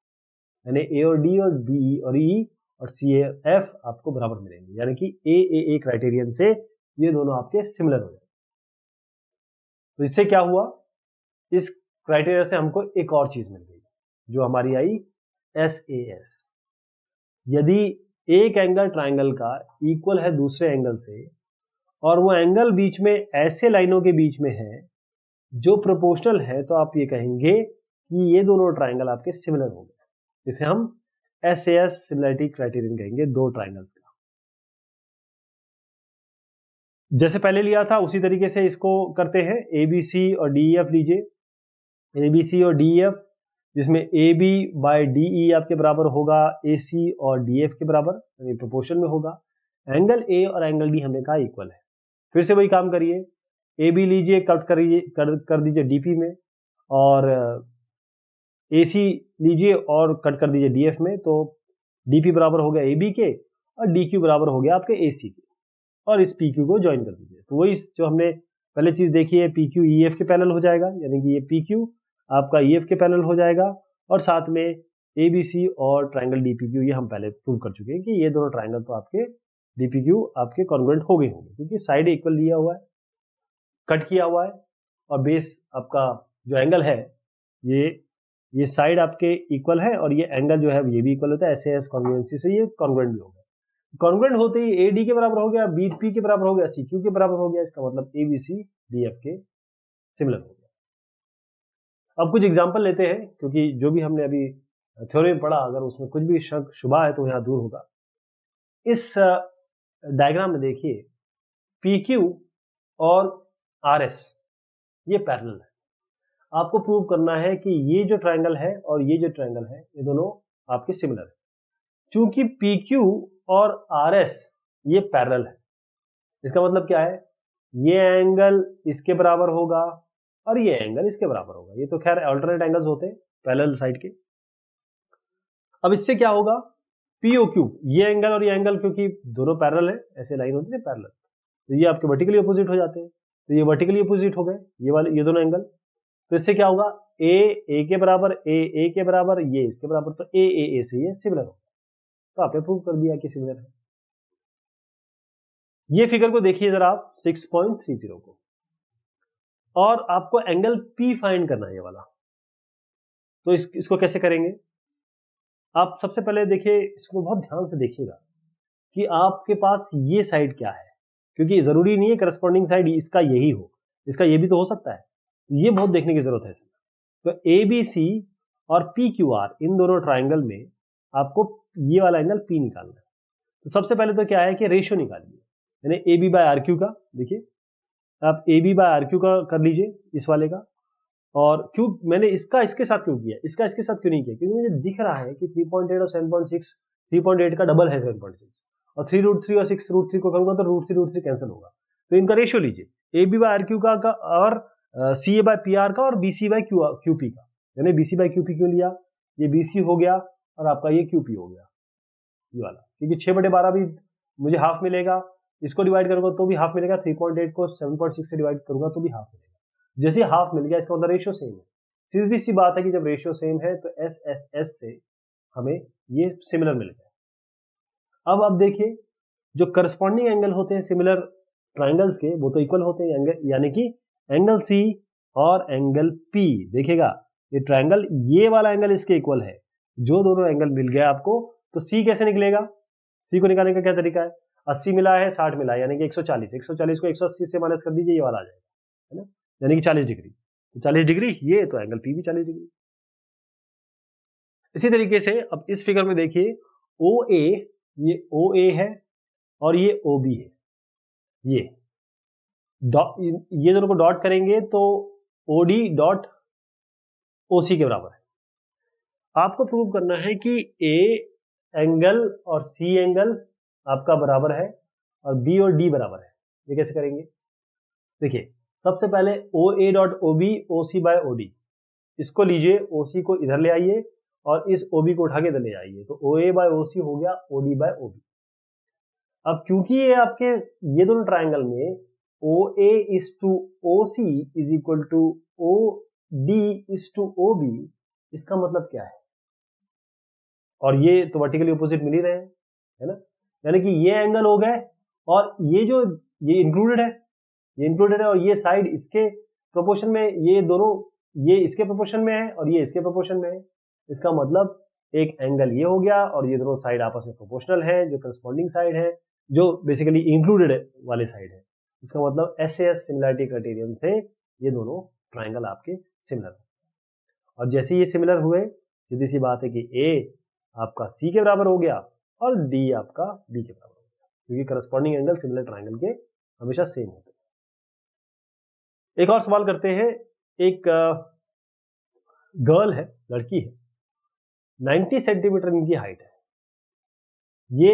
यानी ए और डी और बी और ई और सी एफ आपको बराबर मिलेंगे, यानी कि ए क्राइटेरियन से ये दोनों आपके सिमिलर हो जाएंगे। तो इससे क्या हुआ, इस क्राइटेरिया से हमको एक और चीज मिल गई जो हमारी आई SAS। यदि एक एंगल ट्रायंगल का इक्वल है दूसरे एंगल से और वो एंगल बीच में ऐसे लाइनों के बीच में है जो प्रोपोर्शनल है, तो आप ये कहेंगे कि ये दोनों ट्रायंगल आपके सिमिलर हो गए। इसे हम SAS सिमिलरिटी क्राइटेरियन कहेंगे दो ट्रायंगल्स का। जैसे पहले लिया था उसी तरीके से इसको करते हैं। ABC और DEF लीजिए, ABC और DEF, जिसमें AB बाय DE आपके बराबर होगा AC और DF के बराबर, यानी प्रोपोर्शन में होगा। एंगल A और एंगल D हमने कहा इक्वल है। फिर से वही काम करिए, AB लीजिए, कट कर दीजिए DP में, और AC लीजिए और कट कर दीजिए DF में, तो DP बराबर हो गया AB के और DQ बराबर हो गया आपके AC के, और इस PQ को ज्वाइन कर दीजिए। तो वही जो हमने पहले चीज देखी है, PQ EF के पैरेलल हो जाएगा, यानी कि ये PQ आपका EF के पैरेलल हो जाएगा, और साथ में ABC और ट्रायंगल DPQ ये हम पहले प्रूव कर चुके हैं कि ये दोनों ट्रायंगल तो आपके DPQ आपके कॉन्ग्रुएंट हो गए होंगे, क्योंकि साइड इक्वल लिया हुआ है, कट किया हुआ है, और बेस आपका जो एंगल है ये साइड आपके इक्वल है, और ये एंगल जो है ये भी इक्वल होता है। SAS कॉन्ग्रुएंसी से ये कॉन्ग्रुएंट भी हो गया। कॉन्ग्रुएंट होते ही AD के बराबर हो गया, BP के बराबर हो गया, CQ के बराबर हो गया, इसका मतलब ABC DF के सिमिलर हो गया। अब कुछ एग्जांपल लेते हैं, क्योंकि जो भी हमने अभी थ्योरी में पढ़ा अगर उसमें कुछ भी शक शुबा है तो यहाँ दूर होगा। इस डायग्राम में देखिए PQ और RS ये पैरेलल है। आपको प्रूव करना है कि ये जो ट्रायंगल है और ये जो ट्रायंगल है ये दोनों आपके सिमिलर है। चूंकि PQ और RS ये पैरेलल है, इसका मतलब क्या है, ये एंगल इसके बराबर होगा और ये एंगल इसके बराबर होगा। ये तो खैर अल्टरनेट एंगल्स होते हैं पैरेलल साइड के। अब इससे क्या होगा, POQ ये एंगल और ये एंगल क्योंकि दोनों पैरेलल है, ऐसे लाइन होती है पैरेलल, तो ये आपके वर्टिकली अपोजिट हो जाते हैं, तो ये वर्टिकली अपोजिट हो गए ये दोनों एंगल। तो इससे क्या होगा, A के बराबर, A के बराबर, ये इसके बराबर, तो A से ये सिमिलर होगा। तो आपने प्रूव कर दिया कि सिमिलर है। ये फिगर को देखिए जरा आप 6.30 को, और आपको एंगल P फाइंड करना है ये वाला। तो इसको कैसे करेंगे, आप सबसे पहले देखिए, इसको बहुत ध्यान से देखिएगा कि आपके पास ये साइड क्या है, क्योंकि जरूरी नहीं है करस्पॉन्डिंग साइड इसका यही हो, इसका ये भी तो हो सकता है, ये बहुत देखने की जरूरत है। तो ABC और PQR इन दोनों ट्राइंगल में आपको ये वाला एंगल P निकालना है। तो सबसे पहले तो क्या है कि रेशियो निकालिए, यानी AB बाय RQ का, देखिए आप AB बाय RQ का कर लीजिए इस वाले का। और क्यों मैंने इसका इसके साथ क्यों किया, इसका इसके साथ क्यों नहीं किया, क्योंकि मुझे दिख रहा है कि 3.8 और 7.6, 3.8 का डबल है 7.6, और 3√3 और 6√3 को करूंगा तो √3 कैंसिल होगा। तो इनका रेशियो लीजिए, AB बाय RQ का और CA बाय PR का और BC बाय QP का, यानी BC बाय QP क्यों लिया, ये BC हो गया और आपका ये QP हो गया ये वाला, क्योंकि 6/12 भी मुझे हाफ मिलेगा, इसको डिवाइड करूंगा तो भी हाफ मिलेगा, 3.8 को 7.6 से डिवाइड करूंगा तो भी हाफ मिलेगा। जैसे हाफ मिल गया इसका मतलब रेशियो सेम है। सीधी सी बात है कि जब रेशियो सेम है तो SSS से हमें ये सिमिलर मिल गया। अब आप देखिए, जो करस्पॉन्डिंग एंगल होते हैं सिमिलर ट्राइंगल्स के वो तो इक्वल होते हैं, यानी कि एंगल C और एंगल P। देखिएगा ये ट्राइंगल, ये वाला एंगल इसके इक्वल है, जो दोनों एंगल मिल गया आपको, तो C कैसे निकलेगा, C को निकालने का क्या तरीका है, 80 मिला है 60 मिला है, यानी कि 140 को 180 से माइनस कर दीजिए, ये वाला आ जाएगा, है ना, यानी कि 40 डिग्री। तो 40 डिग्री ये, तो एंगल P भी 40 डिग्री। इसी तरीके से अब इस फिगर में देखिए, OA ये OA है और ये OB है, ये दोनों को डॉट करेंगे तो OD डॉट OC के बराबर है। आपको प्रूव करना है कि A एंगल और C एंगल आपका बराबर है और B और D बराबर है। ये कैसे करेंगे, देखिए सबसे पहले OA dot OB OC by OD, इसको लीजिए, OC को इधर ले आइए और इस OB को उठा के इधर ले आइए, तो OA बाय OC हो गया OD बाय OB। अब क्योंकि ये आपके ये दोनों ट्राइंगल में OA is to OC is equal to OD is to OB, इसका मतलब क्या है? और ये तो वर्टिकली ऑपोजिट मिल ही रहे हैं, है ना? यानी कि ये एंगल हो गए और ये जो ये इंक्लूडेड है और ये साइड इसके प्रोपोर्शन में, ये दोनों ये इसके प्रोपोर्शन में है और ये इसके प्रोपोर्शन में है। इसका मतलब एक एंगल ये हो गया और ये दोनों साइड आपस में प्रोपोर्शनल है, जो करस्पॉन्डिंग साइड है, जो बेसिकली इंक्लूडेड वाले साइड है। इसका मतलब SAS सिमिलैरिटी क्राइटेरियन से ये दोनों ट्राइंगल आपके सिमिलर है। और जैसे ये सिमिलर हुए, सीधी सी बात है कि A आपका C के बराबर हो गया और D आपका B के बराबर हो गया, क्योंकि करस्पॉन्डिंग एंगल सिमिलर ट्राइंगल के हमेशा सेम होते हैं। एक और सवाल करते हैं। एक गर्ल है, लड़की है, 90 सेंटीमीटर इनकी हाइट है। ये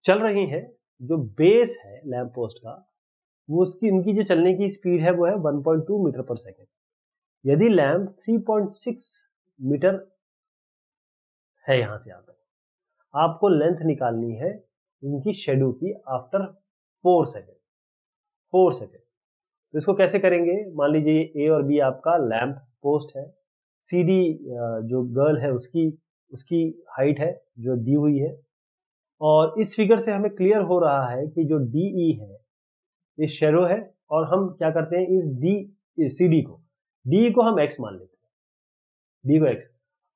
चल रही है, जो बेस है लैंप पोस्ट का, वो इनकी जो चलने की स्पीड है वो है 1.2 मीटर पर सेकेंड। यदि लैंप 3.6 मीटर है यहां से यहां तक, आपको लेंथ निकालनी है इनकी शेडो की आफ्टर 4 सेकेंड। तो इसको कैसे करेंगे? मान लीजिए A और B आपका लैंप पोस्ट है, CD जो गर्ल है उसकी हाइट है जो दी हुई है, और इस फिगर से हमें क्लियर हो रहा है कि जो DE है ये शेडो है, और हम क्या करते हैं इस CD को हम x मान लेते हैं, D को x।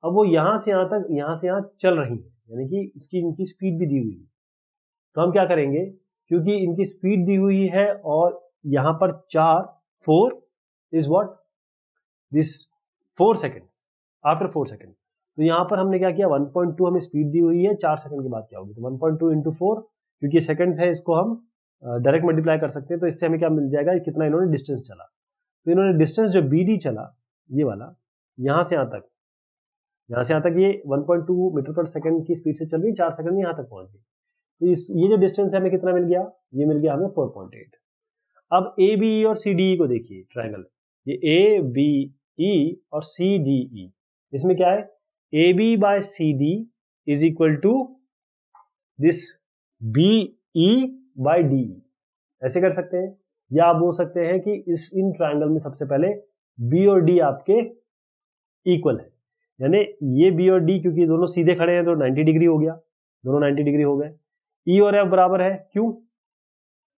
अब वो यहां से यहां चल रही है, यानी कि इनकी स्पीड भी दी हुई है। तो हम क्या करेंगे, क्योंकि इनकी स्पीड दी हुई है और यहां पर 4 is what this 4 seconds after 4 second. तो यहां पर हमने क्या किया, 1.2 हमें स्पीड दी हुई है, 4 सेकंड के बाद क्या होगी, तो 1.2 इंटू 4, क्योंकि सेकंड्स है इसको हम डायरेक्ट मल्टीप्लाई कर सकते हैं। तो इससे हमें क्या मिल जाएगा, कितना इन्होंने डिस्टेंस चला। तो इन्होंने डिस्टेंस जो BD चला, ये वाला यहां से यहां तक ये 1.2 मीटर पर सेकंड की स्पीड से चल रही, 4 सेकंड में यहां तक पहुंच गई। तो ये जो डिस्टेंस है हमें कितना मिल गया, ये मिल गया हमें 4.8। अब ABE और CDE को देखिए, ट्राइंगल, ये ABE और CDE, इसमें क्या है, AB by CD is equal to this BE by DE। ऐसे कर सकते हैं, या आप बोल सकते हैं कि इन ट्राइंगल में सबसे पहले B और D आपके इक्वल है, यानी ये B और D क्योंकि दोनों सीधे खड़े हैं तो 90 डिग्री हो गया, दोनों 90 डिग्री हो गए। E और F बराबर है, क्यों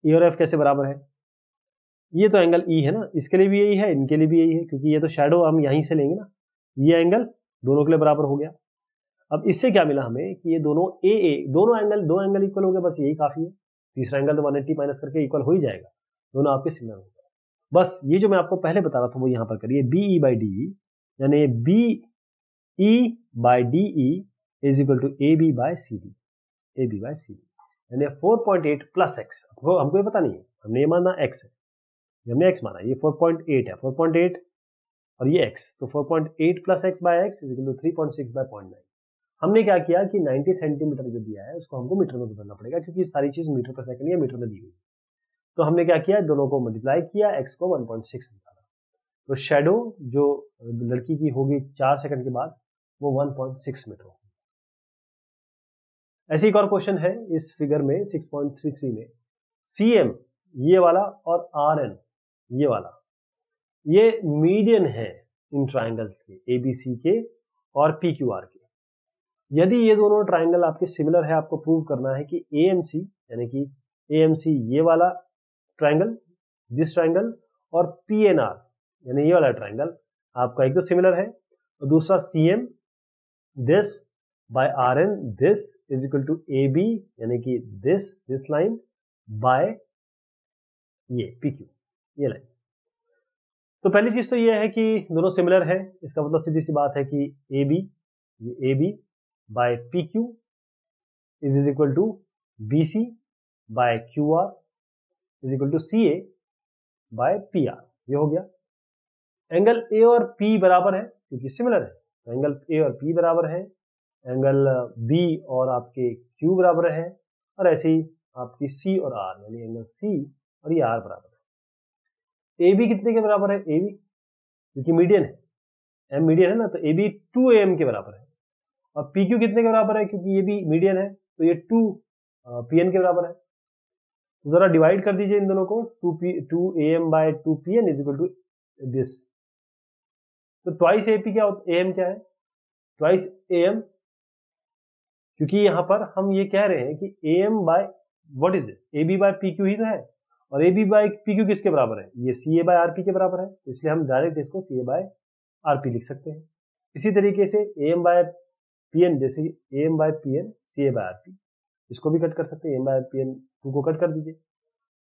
E और F कैसे बराबर है, ये तो एंगल E है ना, इसके लिए भी यही है, इनके लिए भी यही है, क्योंकि ये तो शैडो हम यहीं से लेंगे ना, ये एंगल दोनों के लिए बराबर हो गया। अब इससे क्या मिला हमें कि ये दोनों दो एंगल इक्वल हो गए, बस यही काफी है। तीसरा एंगल तो 180 माइनस करके इक्वल हो ही जाएगा, दोनों आपके सिमिलर हो गए। बस ये जो मैं आपको पहले बता रहा था वो यहां पर करिए, BE बाई DE, यानी BE by DE is equal to AB by CD, यानी 4.8 प्लस x। हमको ये पता नहीं है, हमने ये माना x है, हमने x माना, ये 4.8 है, 4.8 और ये x, तो 4.8 plus x by x is equal to 3.6 by 0.9। हमने क्या किया कि 90 सेंटीमीटर जो दिया है उसको हमको मीटर में बदलना पड़ेगा, क्योंकि सारी चीज मीटर पर सेकंड या मीटर में दी हुई। तो हमने क्या किया, दोनों को मल्टीप्लाई किया, x को 1.6 निकाला, तो शेडो जो लड़की की होगी 4 सेकंड के बाद वो 1.6 मीटर होगी। ऐसे एक और क्वेश्चन है इस फिगर में 6.33 में, CM ये वाला और RN ये वाला, ये मीडियन है इन ट्राइंगल्स के ABC के और PQR के। यदि ये दोनों ट्राइंगल आपके सिमिलर है, आपको प्रूव करना है कि AMC यानी कि AMC ये वाला ट्राइंगल, दिस ट्राइंगल, और PNR यानी ये वाला ट्राइंगल आपका एक तो सिमिलर है, और दूसरा CM this by RN this is equal to AB यानी कि दिस लाइन बाय ये PQ ये लाइन। तो पहली चीज तो ये है कि दोनों सिमिलर है, इसका मतलब सीधी सी बात है कि AB by PQ is equal to BC by QR is equal to CA by PR। ये हो गया। एंगल A और P बराबर है क्योंकि सिमिलर है, तो एंगल A और P बराबर है, एंगल B और आपके Q बराबर है, और ऐसे ही आपकी C और R यानी एंगल C और ये R बराबर है। AB कितने के बराबर है, AB क्योंकि मीडियन है, एम मीडियन है ना, तो ए बी 2 AM के बराबर है। और पी क्यू कितने के बराबर है, क्योंकि ये भी मीडियन है तो ये 2 PN के बराबर है। तो जरा डिवाइड कर दीजिए इन दोनों को, 2 AM by 2 PN is equal to this. तो ट्वाइस AP क्या होता है, AM क्या है, ट्वाइस AM, क्योंकि यहां पर हम ये कह रहे हैं कि AM by what is this, AB by PQ ही तो है, और AB बाय PQ किसके बराबर है, ये CA बाय RP के बराबर है, तो इसलिए हम डायरेक्ट इसको CA बाय RP लिख सकते हैं। इसी तरीके से AM बाय PN, जैसे AM by PN CA by RP, इसको भी कट कर सकते हैं, AM बाय PN 2 को कट कर दीजिए।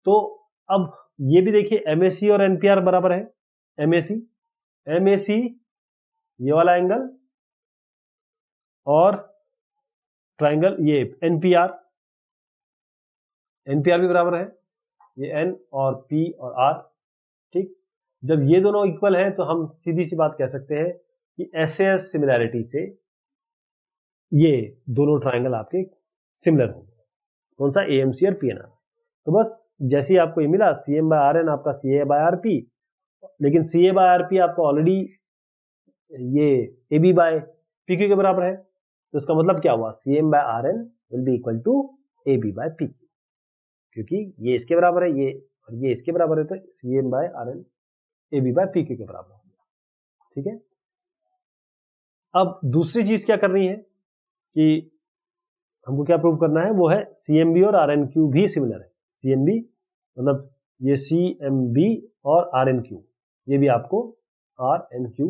तो अब ये भी देखिए MAC और NPR बराबर है, MAC ये वाला एंगल, और ट्राइंगल ये NPR भी बराबर है, ये N और P और R, ठीक। जब ये दोनों इक्वल हैं तो हम सीधी सी बात कह सकते हैं कि SAS सिमिलैरिटी से ये दोनों ट्राइंगल आपके सिमिलर होंगे। कौन सा, AMC और PNR। तो बस जैसे ही आपको ये मिला CM बाय RN आपका CA बाय RP, लेकिन CA बाय RP आपका ऑलरेडी ये AB बाय PQ के बराबर है, तो इसका मतलब क्या हुआ, CM by RN will be equal to AB by PQ, क्योंकि ये इसके बराबर है, ये और ये इसके बराबर है, तो CM by RN AB by PQ के बराबर हो गया, ठीक है। अब दूसरी चीज क्या करनी है कि हमको क्या प्रूव करना है, वो है CMB और RNQ भी सिमिलर है। CMB मतलब ये CMB और RNQ, ये भी आपको RNQ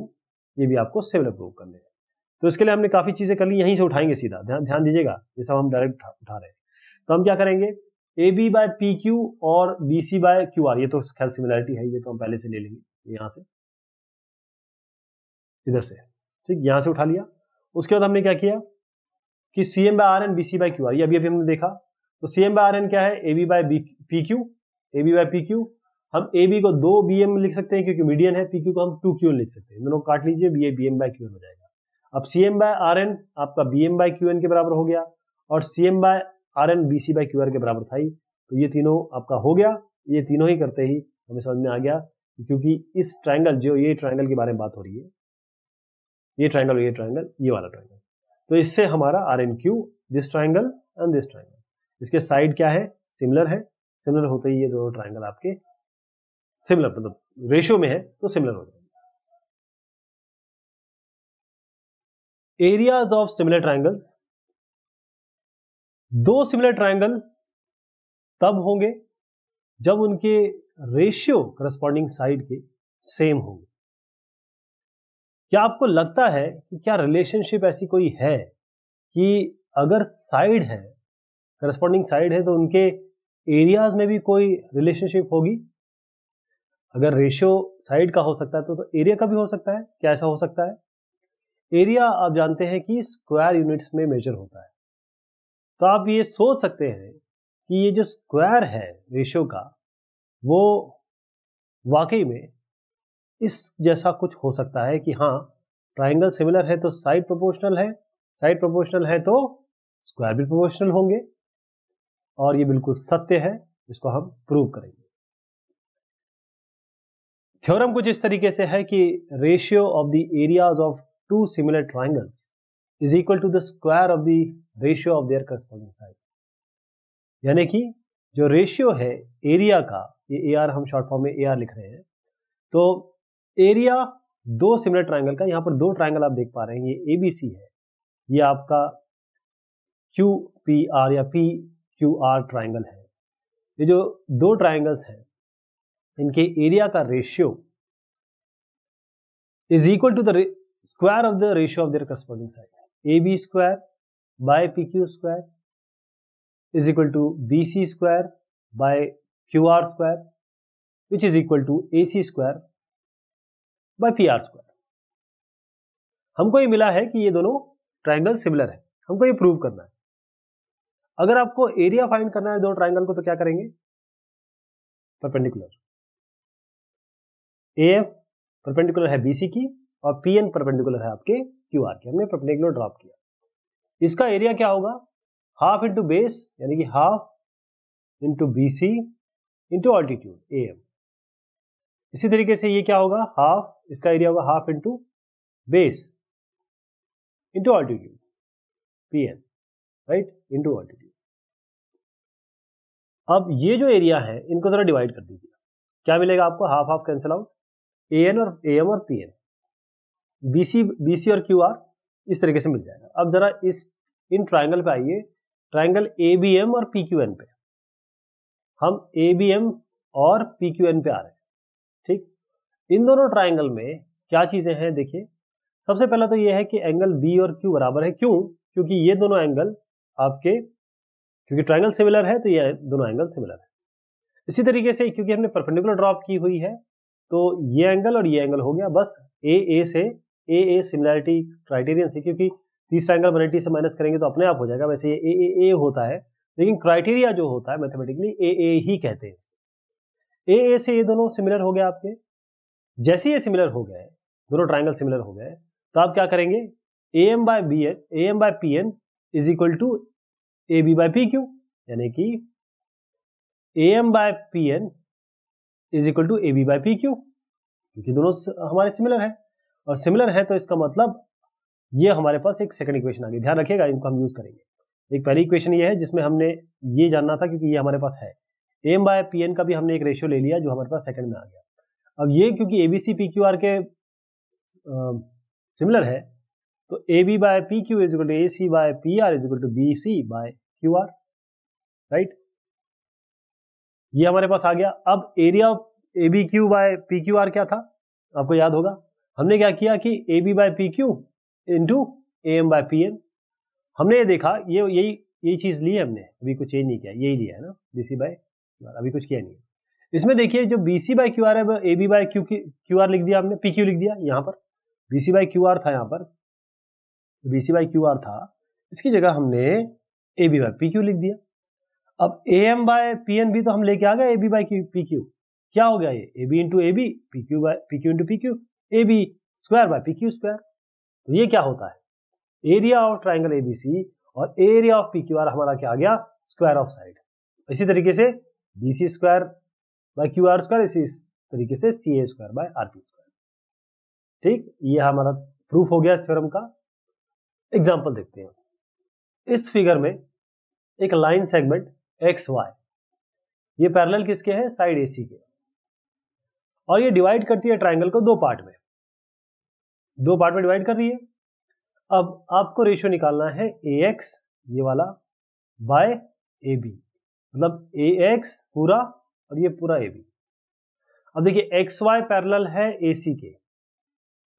ये भी आपको सिमिलर प्रूव करने हैं। तो इसके लिए हमने काफी चीजें कर ली, यहीं से उठाएंगे सीधा, ध्यान दीजिएगा, ये सब हम डायरेक्ट उठा रहे हैं। तो हम क्या करेंगे, AB बाय PQ और BC बाय QR, ये तो खैर सिमिलरिटी है, ये तो हम पहले से ले लेंगे, यहां से इधर से, ठीक, यहां से उठा लिया। उसके बाद हमने क्या किया कि CM by RN BC by QR, ये अभी हमने देखा। तो CM बाय RN क्या है, AB by PQ, AB by PQ, हम AB को 2 BM लिख सकते हैं क्योंकि मीडियन है, PQ को हम 2 QN लिख सकते हैं, दोनों काट लीजिए, BM बाय QN हो जाएगा। अब CM बाय RN आपका BM बाय QN के बराबर हो गया, और CM by RN BC by QR के बराबर था ही, तो ये तीनों आपका हो गया। ये तीनों ही करते ही हमें समझ में आ गया, क्योंकि इस ट्राइंगल, जो ये ट्राइंगल के बारे में बात हो रही है, ये ट्राइंगल, ये वाला ट्राइंगल, तो इससे हमारा RNQ, this triangle and this triangle, इसके साइड क्या है, सिमिलर है। सिमिलर होते ही ये दोनों ट्राइंगल आपके सिमिलर, मतलब रेशियो में है तो सिमिलर हो जाएंगे। एरियाज ऑफ सिमिलर ट्राइंगल्स, दो सिमिलर ट्राइंगल तब होंगे जब उनके रेशियो करस्पॉन्डिंग साइड के सेम होंगे। क्या आपको लगता है कि क्या रिलेशनशिप ऐसी कोई है कि अगर साइड है, करस्पॉन्डिंग साइड है, तो उनके एरियाज में भी कोई रिलेशनशिप होगी? अगर रेशियो साइड का हो सकता है तो एरिया का भी हो सकता है। क्या ऐसा हो सकता है? एरिया आप जानते हैं कि स्क्वायर यूनिट्स में मेजर होता है, तो आप ये सोच सकते हैं कि ये जो स्क्वायर है रेशियो का, वो वाकई में इस जैसा कुछ हो सकता है कि हाँ, ट्राइंगल सिमिलर है तो साइड प्रोपोर्शनल है, साइड प्रोपोर्शनल है तो स्क्वायर भी प्रोपोर्शनल होंगे, और ये बिल्कुल सत्य है, इसको हम प्रूव करेंगे। थ्योरम कुछ इस तरीके से है कि ratio of the areas of two similar triangles is equal to the square of the ratio of their corresponding side, यानी कि जो रेशियो है एरिया का, ये AR हम शॉर्ट फॉर्म में AR लिख रहे हैं, तो एरिया दो सिमिलर ट्राइंगल का, यहां पर दो ट्राइंगल आप देख पा रहे हैं, ये ABC है, ये आपका QPR या PQR ट्राइंगल है। ये जो दो ट्राइंगल्स हैं, इनके एरिया का ratio is equal to the square of the ratio of their corresponding side. AB square by PQ square is equal to BC square by QR square, which is equal to AC square by PR square. हमको ये मिला है कि ये दोनों triangle similar है, हमको ये प्रूव करना है। अगर आपको एरिया फाइंड करना है दो ट्राइंगल को, तो क्या करेंगे, परपेंडिकुलर, AF परपेंडिकुलर है BC की, और PN परपेंडिकुलर है आपके QR की, हमने परपेंडिकुलर ड्रॉप किया। इसका एरिया क्या होगा, हाफ इंटू बेस, यानी कि half into BC into altitude AM, इसी तरीके से ये क्या होगा, हाफ, इसका एरिया होगा half into base into altitude Pn, right, into altitude. अब ये जो एरिया है इनको जरा डिवाइड कर दीजिए, क्या मिलेगा आपको, half half cancel out, An और Am और Pn, BC और QR इस तरीके से मिल जाएगा। अब जरा इन ट्राइंगल पे आइए, ट्राइंगल ABM और PQN पे, हम ABM और PQN पे आ रहे हैं, ठीक। इन दोनों ट्राइंगल में क्या चीजें हैं देखिए, सबसे पहला तो ये है कि एंगल B और Q बराबर है, क्यों, क्योंकि ये दोनों एंगल आपके, क्योंकि ट्राइंगल सिमिलर है तो ये दोनों एंगल सिमिलर है। इसी तरीके से क्योंकि हमने परपेंडिकुलर ड्रॉप की हुई है तो ये एंगल और ये एंगल हो गया, बस AA से AA सिमिलैरिटी क्राइटेरियन से, क्योंकि तीसरा एंगल 180 से माइनस करेंगे तो अपने आप हो जाएगा, वैसे ये AAA होता है लेकिन क्राइटेरिया जो होता है मैथमेटिकली AA ही कहते हैं इसको। AA से ये दोनों सिमिलर हो गए आपके, जैसे ये सिमिलर हो गए, दोनों ट्राइंगल सिमिलर हो गए, तो आप क्या करेंगे, AM by PN is equal to AB by PQ, यानी कि AM by PN is equal to AB by PQ, क्योंकि दोनों हमारे सिमिलर है, और सिमिलर है तो इसका मतलब ये हमारे पास एक सेकंड इक्वेशन आ गई। ध्यान रखिएगा, इनको हम यूज करेंगे। एक पहली इक्वेशन ये है जिसमें हमने ये जानना था, क्योंकि ये हमारे पास है, AM बाय PN का भी हमने एक रेशियो ले लिया जो हमारे पास सेकंड में आ गया। अब ये क्योंकि ABC PQR के सिमिलर है तो AB by PQ is equal to AC by PR is equal to BC by QR, right, ये हमारे पास आ गया। अब area of ABQ by PQR क्या था, आपको याद होगा, हमने क्या किया कि AB by PQ into AM by PN, हमने ये देखा, यही चीज ली है हमने, अभी कुछ चेंज नहीं किया, यही लिया है ना, BC बाय QR, अभी कुछ किया नहीं है। इसमें देखिए जो BC बाय QR है वो AB बाय QR लिख दिया हमने, PQ लिख दिया, यहाँ पर BC बाय QR था, यहाँ पर BC बाय QR था, इसकी जगह हमने AB बाय PQ लिख दिया। अब AM बाय PN भी तो हम लेके आ गए AB बाय PQ, क्या हो गया ये, AB into AB, PQ into PQ, AB square by PQ square. तो ये क्या होता है, एरिया ऑफ ट्राइंगल ABC और एरिया ऑफ PQR हमारा क्या आ गया, स्क्वायर ऑफ साइड। इसी तरीके से BC square by QR square, इसी तरीके से CA square by RP square, ठीक। ये हमारा प्रूफ हो गया इस थ्योरम का। एग्जांपल देखते हैं, इस फिगर में एक लाइन सेगमेंट XY, ये पैरेलल किसके है, साइड AC के, और ये डिवाइड करती है ट्राइंगल को दो पार्ट में डिवाइड कर रही है। अब आपको रेशियो निकालना है AX ये वाला बाय AB, मतलब AX पूरा और ये पूरा AB। अब देखिए XY पैरेलल है AC के,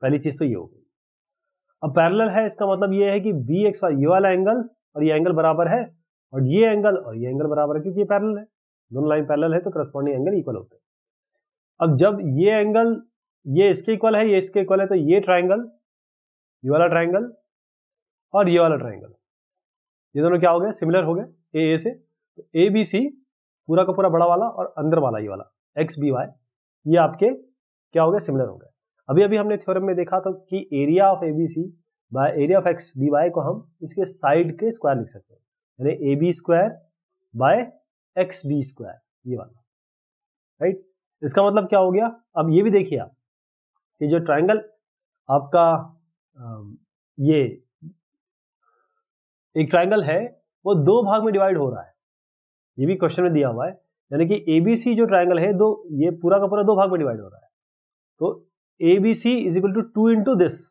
पहली चीज तो ये हो गई। अब पैरेलल है इसका मतलब ये है कि BXY ये वाला एंगल और ये एंगल बराबर है, और ये एंगल और ये एंगल बराबर है, क्योंकि ये पैरेलल है, दोनों लाइन पैरेलल है तो करस्पॉन्डिंग एंगल इक्वल होते हैं। अब जब ये एंगल ये इसके इक्वल है, ये इसके इक्वल है, तो ये ट्राइंगल, ये वाला ट्राइंगल और ये वाला ट्राइंगल, ये दोनों क्या हो गए, सिमिलर हो गए AA से। तो ABC पूरा का पूरा बड़ा वाला और अंदर वाला ये वाला XBY, ये आपके क्या हो गए, सिमिलर हो गए। अभी हमने थ्योरम में देखा था कि area of ABC by area of XBY को हम इसके साइड के स्क्वायर लिख सकते हैं, यानी AB square bye XB square, ये वाला, राइट। इसका मतलब क्या हो गया, अब ये भी देखिए आप कि जो ट्राइंगल आपका ये एक ट्राइंगल है वो दो भाग में डिवाइड हो रहा है, ये भी क्वेश्चन में दिया हुआ है, यानी कि ABC जो ट्राइंगल है ये पूरा का पूरा दो भाग में डिवाइड हो रहा है। तो ABC is equal to 2 into this,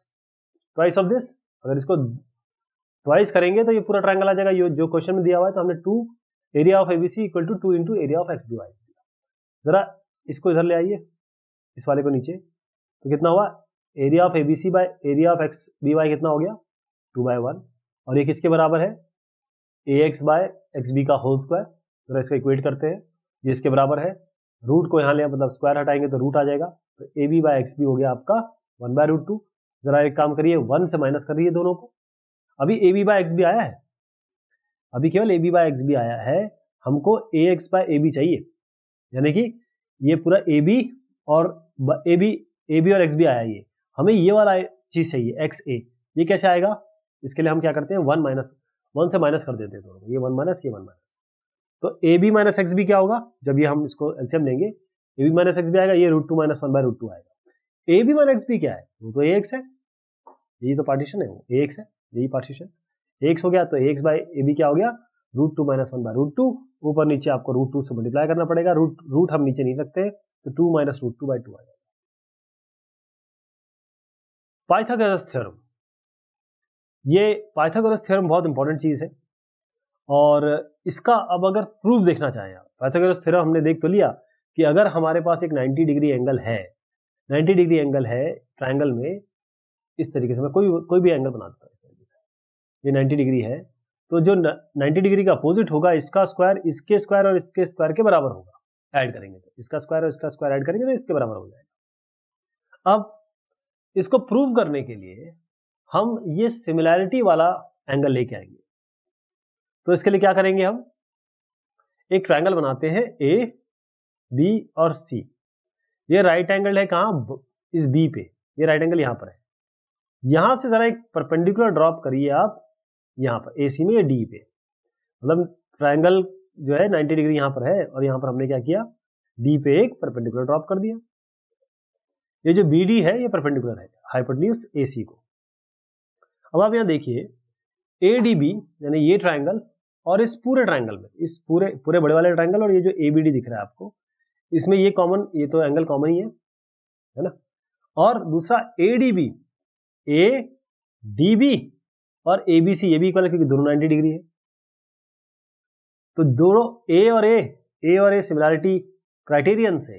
twice of this, अगर इसको ट्वाइस करेंगे तो ये पूरा ट्राइंगल आ जाएगा, ये जो क्वेश्चन में दिया हुआ है। तो हमने 2 area of ABC equal to 2 into area of XBY। जरा इसको इधर ले आइए, इस वाले को नीचे, तो कितना हुआ, area of ABC by area of XBY कितना हो गया, 2/1, और ये किसके बराबर है, AX बाय XB का होल स्क्वायर। जरा इसको इक्वेट करते हैं, ये इसके बराबर है, रूट को यहाँ ले, मतलब स्क्वायर हटाएंगे तो रूट आ जाएगा, तो AB बाय XB हो गया आपका 1/√2। जरा एक काम करिए, 1 से माइनस कर रही दोनों को, अभी AB बाय XB आया है, अभी केवल AB बाय XB आया है, हमको AX बाय AB चाहिए, यानी कि ये पूरा AB और XB आया, ये हमें ये वाला चीज चाहिए XA, ये कैसे आएगा, इसके लिए हम क्या करते हैं, 1 से माइनस कर देते हैं दोनों, ये 1 माइनस, ये 1 माइनस। तो AB माइनस XB क्या होगा, जब ये हम इसको एलसीएम लेंगे, ए बी माइनस एक्स भी आएगा, ये √2 माइनस 1/√2 आएगा। ए बी माइनस एक्स भी क्या है, वो तो ए एक्स है, यही तो पार्टीशन है, वो ए एक्स है, यही पार्टीशन ए एक्स हो गया, तो ए एक्स बाई ए बी क्या हो गया, √2 माइनस 1/√2, ऊपर नीचे आपको √2 से मल्टीप्लाई करना पड़ेगा, रूट हम नीचे नहीं रखते, तो 2 माइनस √2/2 आ जाएगा। पाइथागोरस थ्योरम, ये पाइथागोरस थ्योरम बहुत इंपॉर्टेंट चीज है, और इसका अब अगर प्रूफ देखना चाहें आप, पाइथागोरस थ्योरम हमने देख तो लिया कि अगर हमारे पास एक 90 डिग्री एंगल है, 90 डिग्री एंगल है ट्रायंगल में, इस तरीके से मैं कोई भी एंगल बना देता हूं, इस तरीके से ये 90 डिग्री है, तो जो 90 डिग्री का अपोजिट होगा, इसका स्क्वायर इसके स्क्वायर और इसके स्क्वायर के बराबर होगा, ऐड करेंगे तो इसका स्क्वायर और इसका स्क्वायर ऐड करेंगे तो इसके बराबर हो जाएगा। अब इसको प्रूव करने के लिए हम ये सिमिलैरिटी वाला एंगल लेके आएंगे। तो इसके लिए क्या करेंगे, हम एक ट्रायंगल बनाते हैं ए बी और सी। ये राइट एंगल है कहां, इस बी पे, ये राइट एंगल यहां पर है। यहां से जरा एक परपेंडिकुलर ड्रॉप करिए आप यहां पर ए सी में या डी पे, मतलब ट्रायंगल जो है 90 डिग्री यहां पर है, और यहां पर हमने क्या किया, डी पे एक परपेंडिकुलर ड्रॉप कर दिया। ये जो बी डी है ये परपेंडिकुलर है हाइपोटेन्यूज ए सी को। अब आप यहां देखिए ए डी बी यानी ये ट्रायंगल, और इस पूरे ट्रायंगल में, इस पूरे बड़े वाले ट्रायंगल और ये जो ए बी डी दिख रहा है आपको, इसमें ये कॉमन, ये तो एंगल कॉमन ही है ना। और दूसरा A D B, A D B और ए बी सी, ये भी इक्वल है क्योंकि दोनों 90 डिग्री है। तो दोनों ए और ए सिमिलैरिटी क्राइटेरियन से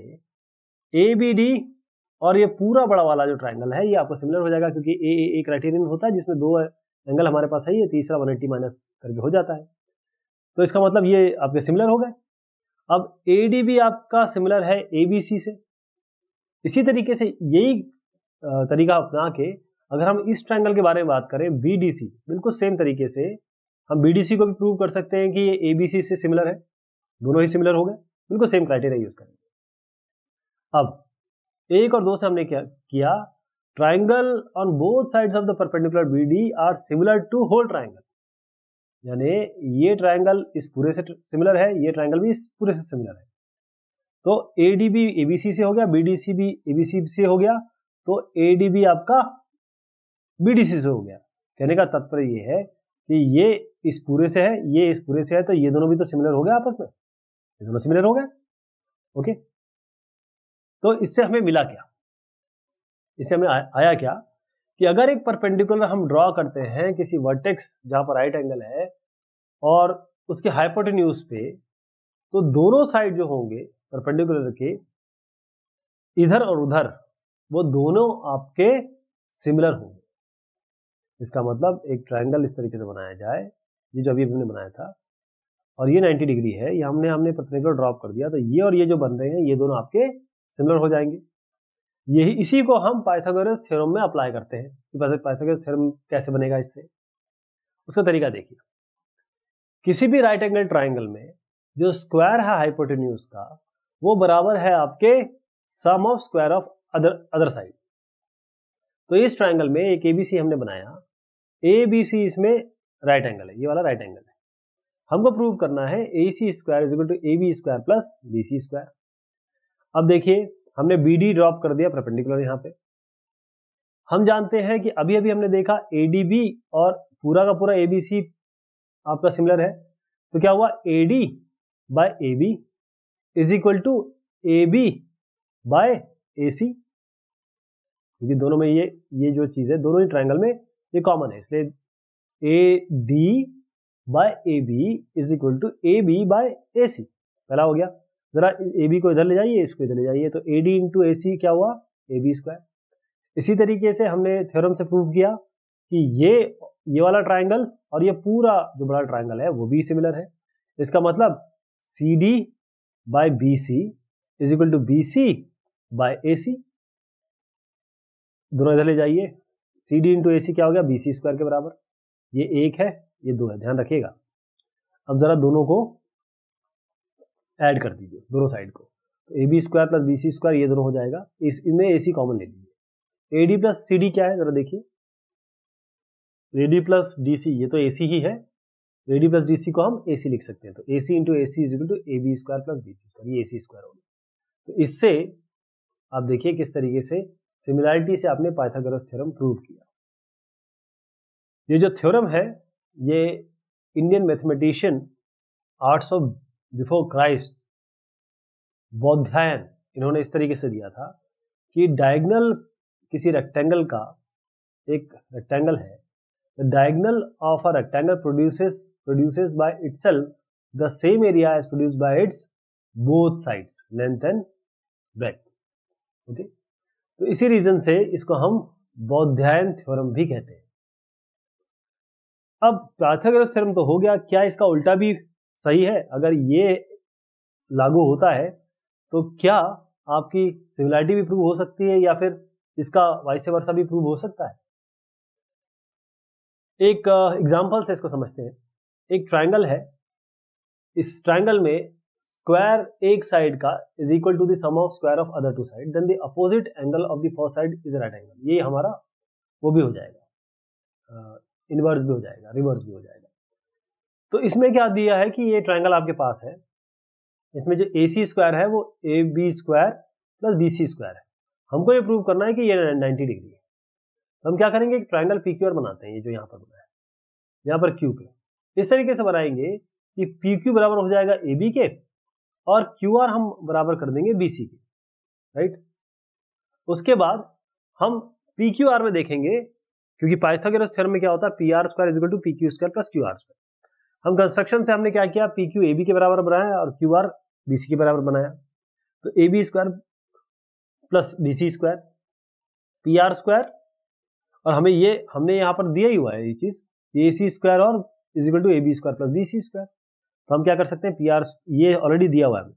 ए बी डी और ये पूरा बड़ा वाला जो ट्रायंगल है ये आपको सिमिलर हो जाएगा, क्योंकि ए क्राइटेरियन होता है जिसमें दो एंगल हमारे पास है, ये तीसरा 180 माइनस करके हो जाता है। तो इसका मतलब ये आपके सिमिलर हो गए। अब ए डी बी आपका सिमिलर है ए बी सी से। इसी तरीके से यही तरीका अपना के अगर हम इस ट्रायंगल के बारे में बात करें बी डी सी, बिल्कुल सेम तरीके से हम बी डी सी को भी प्रूव कर सकते हैं कि ये ए बी सी से सिमिलर है, दोनों ही सिमिलर हो गए, बिल्कुल सेम क्राइटेरिया यूज करेंगे। अब 1 और 2 से हमने क्या किया, triangle on both sides of the perpendicular B D are similar to whole triangle, यानी ये ट्रायंगल इस पूरे से सिमिलर है, ये ट्रायंगल भी इस पूरे से सिमिलर है। तो A D B A B C से हो गया, बी डी सी भी ए बी सी से हो गया, तो ए डी बी आपका बी डी सी से हो गया। कहने का तात्पर्य ये है कि ये इस पूरे से है, ये इस पूरे से है, तो ये दोनों भी तो सिमिलर हो गए आपस में, ये दोनों सिमिलर हो गए। ओके, तो इससे हमें मिला क्या, इससे हमें आया क्या कि अगर एक परपेंडिकुलर हम ड्रॉ करते हैं किसी वर्टेक्स जहां पर राइट एंगल है और उसके हाइपोटेन्यूज पे, तो दोनों साइड जो होंगे परपेंडिकुलर के, इधर और उधर, वो दोनों आपके सिमिलर होंगे। इसका मतलब एक ट्रायंगल इस तरीके से बनाया जाए, ये जो अभी हमने बनाया था, और ये 90 डिग्री है, ये हमने परपेंडिकुलर ड्रॉप कर दिया, तो ये और ये जो बन रहे हैं ये दोनों आपके सिमिलर हो जाएंगे। यही इसी को हम पाइथागोरस थ्योरम में अप्लाई करते हैं कि पाइथागोरस थ्योरम कैसे बनेगा। इससे उसका तरीका देखिए, किसी भी राइट एंगल ट्रायंगल में जो स्क्वायर है हाइपोटेन्यूज का, वो बराबर है आपके sum of square of other side. तो इस ट्रायंगल में एक एबीसी हमने बनाया, एबीसी इसमें राइट एंगल है, ये वाला राइट एंगल है। हमको प्रूव करना है A C square is equal to A B square plus B C square. अब देखिए हमने बी डी ड्रॉप कर दिया परपेंडिकुलर यहां पे। हम जानते हैं कि अभी अभी हमने देखा ए डी बी और पूरा का पूरा ए बी सी आपका सिमिलर है, तो क्या हुआ, A D by A B is equal to A B by A C, क्योंकि दोनों में ये जो चीज है दोनों ही ट्रायंगल में ये कॉमन है, इसलिए A D by A B is equal to A B by A C. पहला हो गया, जरा ए बी को इधर ले जाइए, इसको इधर ले जाइए, तो ए डी इंटू ए सी क्या हुआ, ए बी स्क्वायर। इसी तरीके से हमने थ्योरम से प्रूव किया कि ये वाला ट्रायंगल और ये पूरा जो बड़ा ट्रायंगल है वो भी सिमिलर है। इसका मतलब C D by B C is equal to B C by A C. दोनों इधर ले जाइए, सी डी इंटू ए सी क्या हो गया, बी सी स्क्वायर के बराबर। ये 1 है, ये 2 है, ध्यान रखिएगा। अब जरा दोनों को ऐड कर दीजिए, दोनों साइड को, तो A B square plus B C square ये दोनों हो जाएगा, इसमें ए सी कॉमन ले लीजिए। A D plus C D क्या है जरा देखिए, A D plus D C, ये तो ए सी ही है, A D plus D C को हम ए सी लिख सकते हैं, तो A C into A C is equal to A B square plus B C square, ये ए सी स्क्वायर हो गया। तो इससे आप देखिए किस तरीके से सिमिलैरिटी से आपने पाइथागोरस थ्योरम प्रूव किया। ये जो थ्योरम है ये Indian mathematician 800 before Christ Baudhayana इन्होंने इस तरीके से दिया था कि डायगोनल किसी रेक्टेंगल का, एक रेक्टेंगल है, the diagonal of a rectangle produces by itself the same area as produced by its both sides length and breadth. Okay, तो इसी रीजन से इसको हम बौधायन थ्योरम भी कहते हैं। अब पाइथागोरस थ्योरम तो हो गया, क्या इसका उल्टा भी सही है? अगर ये लागू होता है तो क्या आपकी सिमिलैरिटी भी प्रूव हो सकती है या फिर इसका वाइस वर्सा भी प्रूव हो सकता है? एक एग्जांपल से इसको समझते हैं। एक ट्रायंगल है, इस ट्रायंगल में स्क्वायर एक साइड का is equal to the sum of square of other two side, then the opposite angle of the first side is right angle. ये हमारा वो भी हो जाएगा, इनवर्स भी हो जाएगा, रिवर्स भी हो जाएगा। तो इसमें क्या दिया है कि ये ट्रायंगल आपके पास है, इसमें जो AC स्क्वायर है वो AB square plus BC square है। हमको ये प्रूव करना है कि ये 90 डिग्री है। तो हम क्या करेंगे, एक ट्रायंगल PQR बनाते हैं, ये जो यहाँ पर बना है, यहाँ पर Q पे इस तरीके से बनाएंगे कि PQ बराबर हो जाएगा AB के और QR हम बराबर कर देंगे BC के, राइट। उसके बाद हम PQR में देखेंगे, क्योंकि पाइथागोरस थ्योरम में क्या होता है, PR square is equal to PQ square plus QR square. हम कंस्ट्रक्शन से हमने क्या किया, PQ AB के बराबर बनाया और QR BC के बराबर बनाया। तो AB square plus BC square PR square, और हमने यहाँ पर दिया ही हुआ है ये चीज, AC स्क्वायर और is equal to AB square plus BC square. तो हम क्या कर सकते हैं, PR ये ऑलरेडी दिया हुआ है,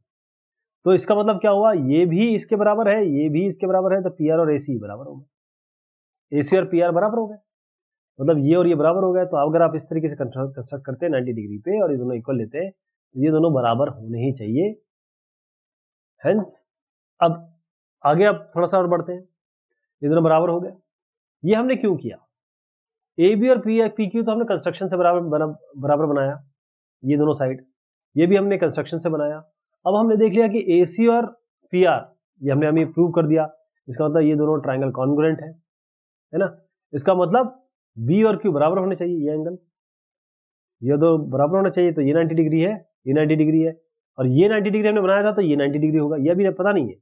तो इसका मतलब क्या हुआ, ये भी इसके बराबर है, ये भी इसके बराबर है, तो PR और AC बराबर हो गए, AC और PR बराबर हो गए, मतलब ये और ये बराबर हो गए। तो अगर आप इस तरीके से कंस्ट्रक्ट करते हैं 90 डिग्री पे और ये दोनों इक्वल लेते हैं, तो ये दोनों बराबर होने ही चाहिए। हेंस अब आगे आप थोड़ा सा और बढ़ते हैं, ये दोनों बराबर हो गए। ये हमने क्यों किया, AB और PQ तो हमने कंस्ट्रक्शन से बराबर बनाया, ये दोनों साइड, ये भी हमने कंस्ट्रक्शन से बनाया। अब हमने देख लिया कि AC और PR ये हमने हमें प्रूव कर दिया, इसका मतलब ये दोनों ट्रायंगल कॉन्ग्रुएंट है ना। इसका मतलब B और Q बराबर होने चाहिए, ये एंगल ये दो बराबर होना चाहिए, तो ये 90 डिग्री है, ये 90 डिग्री है, और ये 90 डिग्री हमने बनाया था तो ये 90 डिग्री होगा। ये अभी पता नहीं है,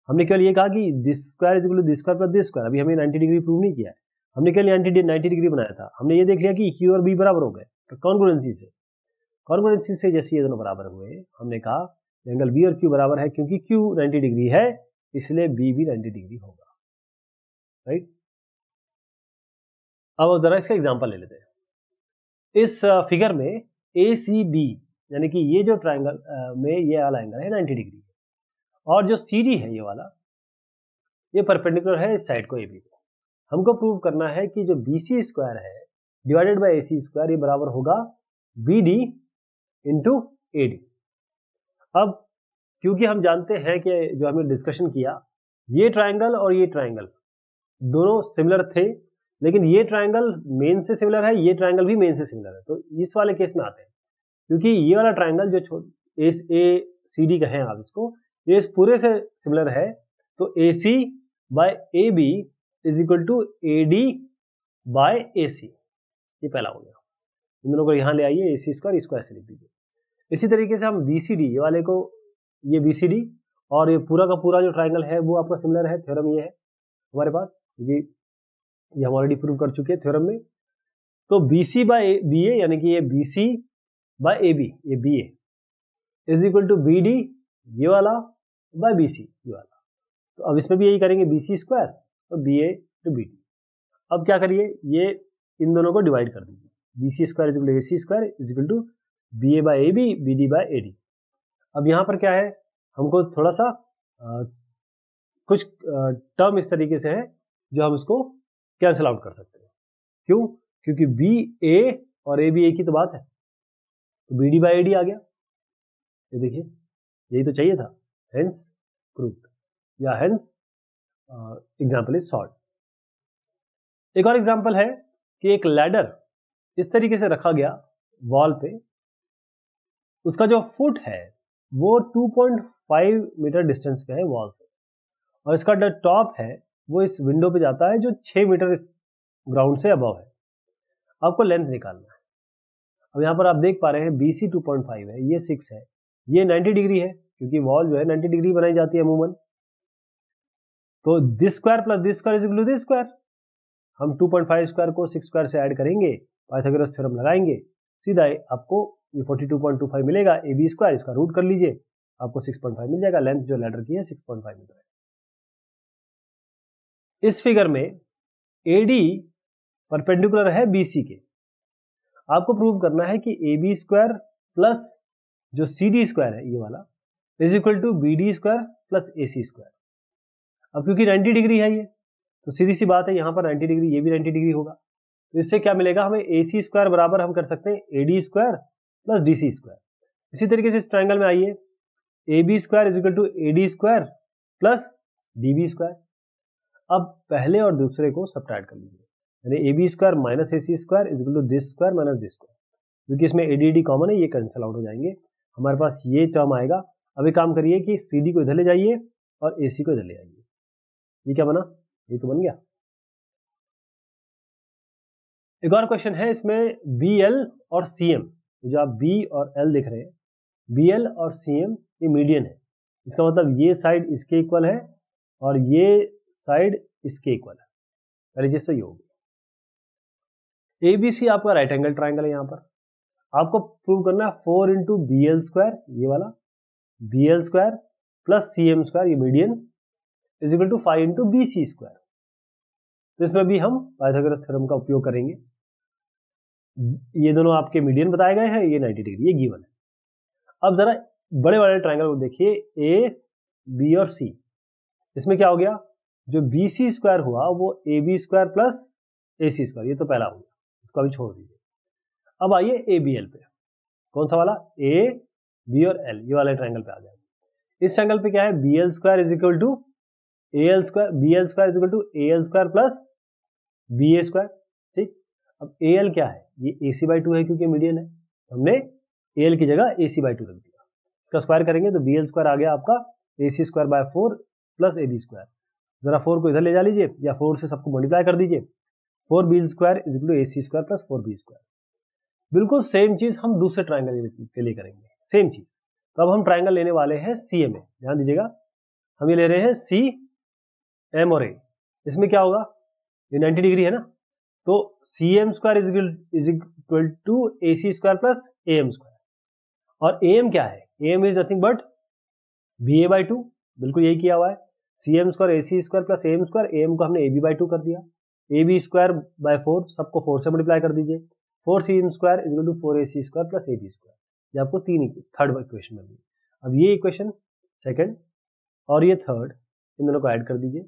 हमने केवल ये कहा कि this square is equal to this square plus this square. अभी हमें 90 डिग्री प्रूव नहीं किया है, हमने केवल 90 डिग्री बनाया था। हमने ये देख लिया कि Q और B बराबर हो गए, तो कॉन्ग्रुएंसी से जैसे ये दोनों बराबर हुए, हमने कहा एंगल B और Q बराबर है, क्योंकि Q 90 डिग्री है इसलिए B भी 90 डिग्री होगा, राइट। अब जरा इसका एग्जांपल ले लेते हैं। इस फिगर में ACB यानी कि ये जो ट्रायंगल में ये वाला एंगल है 90 डिग्री, और जो CD है ये वाला, ये परपेंडिकुलर है इस साइड को AB को। हमको प्रूव करना है कि जो BC स्क्वायर है डिवाइडेड बाय AC स्क्वायर, ये बराबर होगा BD इंटू AD। अब क्योंकि हम जानते हैं कि जो हमने डिस्कशन किया, ये ट्रायंगल और ये ट्रायंगल दोनों सिमिलर थे, लेकिन ये ट्रायंगल मेन से सिमिलर है, ये ट्रायंगल भी मेन से सिमिलर है। तो इस वाले केस में आते हैं, क्योंकि ये वाला ट्रायंगल जो ACD कहें आप इसको, ये इस पूरे से सिमिलर है, तो AC by AB is equal to AD by AC। ये पहला हो गया, इन दोनों को यहां ले आइए, AC स्क्वायर, इसको ऐसे लिख दीजिए। इसी तरीके से हम BCD, ये वाले को, ये BCD और ये पूरा का पूरा जो ट्रायंगल है वो आपका सिमिलर है। थ्योरम ये है हमारे पास, ये हम ऑलरेडी प्रूव कर चुके हैं थ्योरम में। तो BC बाय BA यानी कि ये BC बाय AB, ये BA is equal to BD ये वाला बाय BC ये वाला। तो अब इसमें भी यही करेंगे, BC स्क्वायर और BA टू BD। अब क्या करिए, ये इन दोनों को डिवाइड कर दीजिए, BC square is equal to AC square is equal to BA by AB BD by AD। अब यहाँ पर क्या है, हमको थोड़ा सा कुछ टर्म इस तरीके से है जो हम इसको कैंसिल आउट कर सकते हैं। क्यों, क्योंकि BA और AB एक ही तो बात है, तो BD बाय AD आ गया। ये देखिए, यही तो चाहिए था, हेंस प्रूव्ड, या हेंस एग्जाम्पल इज सॉल्व्ड। एक और एग्जाम्पल है कि एक लैडर इस तरीके से रखा गया वॉल पे, उसका जो फुट है वो 2.5 मीटर डिस्टेंस पे है वॉल से, और इसका जो टॉप है वो इस विंडो पे जाता है जो 6 मीटर इस ग्राउंड से अबव है। आपको लेंथ निकालना है। अब यहाँ पर आप देख पा रहे हैं BC 2.5 है, ये 6 है, ये 90 डिग्री है क्योंकि वॉल जो है 90 डिग्री बनाई जाती है अमूमन। तो this square plus this square is equal to this square. हम 2.5 स्क्वायर को 6 स्क्वायर से ऐड करेंगे, पाइथागोरस थ्योरम लगाएंगे, सीधा आपको ये 42.25 मिलेगा। AB स्क्वायर इसका रूट कर लीजिए, आपको 6.5 मिल जाएगा। लेंथ जो लैडर की है 6.5 मीटर है। इस फिगर में AD परपेंडिकुलर है BC के। आपको प्रूव करना है कि AB स्क्वायर प्लस जो CD स्क्वायर है ये वाला is equal to BD square plus AC square. अब क्योंकि 90 डिग्री है ये, तो सीधी सी बात है यहाँ पर 90 डिग्री, ये भी 90 डिग्री होगा। तो इससे क्या मिलेगा हमें, AC स्क्वायर बराबर हम कर सकते हैं AD square plus DC square. इसी तरीके से इस ट्राइंगल में आइए, AB square is equal to AD square plus DB square. अब पहले और दूसरे को सब्ट्रैक्ट कर लीजिए, यानी AB square minus AC square is equal to this square minus this square. क्योंकि इसमें AD कॉमन है, ये कैंसिल आउट हो जाएंगे, हमारे पास ये टर्म आएगा। अभी काम करिए कि CD को इधर ले जाइए और AC को इधर ले आइए। ये क्या बना, ये तो बन गया। एक और क्वेश्चन है इसमें, BL और CM, जो आप B और L देख रहे हैं, BL और CM ये मीडियन है। इसका मतलब ये साइड इसके इक्वल है और ये साइड इसके इक्वल है। पहले चीज तो ये होगी। ABC आपका राइट एंगल ट्राइंगल है। यहाँ पर आपको प्रूव करना है 4 इंटू BL स्क्वायर, ये वाला BL square plus CM square, ये median, is equal to 5 into BC square. तो इसमें भी हम पाइथागोरस थ्योरम का उपयोग करेंगे। ये दोनों आपके मीडियन बताए गए हैं, ये 90 डिग्री, ये गिवन है। अब जरा बड़े वाले ट्राइंगल को देखिए, A, B और C। इसमें क्या हो गया, जो BC स्क्वायर हुआ वो AB square plus AC square, ये तो पहला हो गया, इसको अभी छोड़ दीजिए। अब आइए ABL पे, कौन सा वाला, A, B और L, ये वाले ट्राइंगल पे आ जाएगा। इस ट्राइंगल पे क्या है, BL square is equal to AL square, BL square is equal to AL square plus BA square. ठीक, अब AL क्या है, ये AC/2 है क्योंकि मीडियन है, हमने AL की जगह AC/2 रख दिया। इसका स्क्वायर करेंगे तो BL स्क्वायर आ गया आपका AC square bye 4 plus AB square. जरा 4 को इधर ले जा लीजिए या 4 से सबको मल्टीप्लाई कर दीजिए। 4B square is equal to AC square plus 4B square. बिल्कुल सेम चीज हम दूसरे ट्राइंगल के लिए करेंगे, सेम चीज। तो अब हम ट्राइंगल लेने वाले हैं CMA, ध्यान दीजिएगा, हम ये ले रहे हैं CM और A। इसमें क्या होगा, ये 90 डिग्री है ना, तो CM square is equal to AC square plus AM square. और AM क्या है, AM is nothing but BA/2, बिल्कुल यही किया हुआ है। CM square AC square plus AM square, AM को हमने AB/2 कर दिया। AB स्क्वायर बाय 4, सबको 4 से मल्टीप्लाई कर दीजिए। 4CM square is equal to 4AC square plus AB square. ये आपको थर्ड इक्वेशन में दी। अब ये इक्वेशन सेकंड और ये थर्ड, इन दोनों को ऐड कर दीजिए।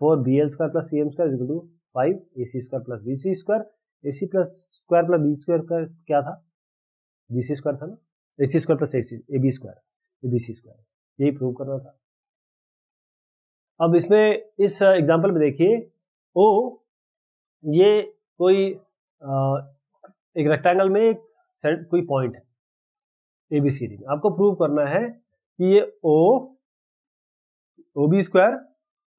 4BL square plus CM square is equal to 5AC square plus BC square. AC plus square plus B square का क्या था, BC स्क्वायर था ना, AC square plus AB square, ये BC स्क्वायर, यही प्रूव करना था। अब इसमें इस एग्जांपल में देखिए, O ये कोई एक रेक्टेंगल में कोई पॉइंट है ABCD में। आपको प्रूव करना है कि ये OB square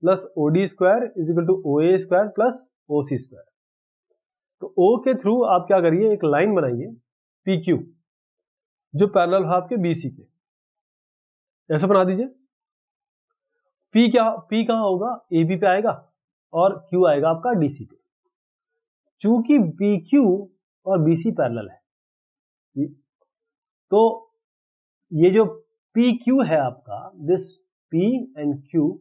plus OD square is equal to OA square plus OC square. तो O के थ्रू आप क्या करिए, एक लाइन बनाइए PQ जो पैरेलल है आपके BC के, ऐसा बना दीजिए। P कहाँ होगा, AB पे आएगा और Q आएगा आपका DC पे। चूंकि PQ और BC पैरेलल है, तो ये जो PQ है आपका, दिस P एंड Q,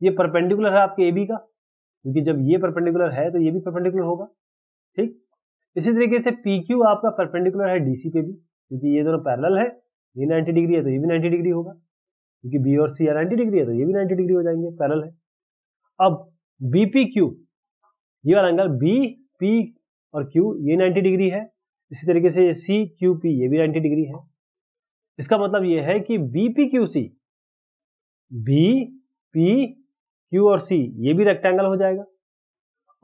ये परपेंडिकुलर है आपके AB का, क्योंकि जब ये परपेंडिकुलर है तो ये भी परपेंडिकुलर होगा। ठीक, इसी तरीके से PQ आपका परपेंडिकुलर है DC पे भी, क्योंकि ये दोनों पैरेलल है, ये 90 डिग्री है तो ये भी 90 डिग्री होगा, क्योंकि B और C 90 डिग्री है तो ये भी 90 डिग्री हो जाएंगे, पैरेलल है। अब BPQ, ये वाला एंगल BP और Q ये 90 डिग्री है, इसी तरीके से CQP ये भी 90 डिग्री है। इसका मतलब ये है कि BPQC, BPQ और C ये भी रेक्टेंगल हो जाएगा,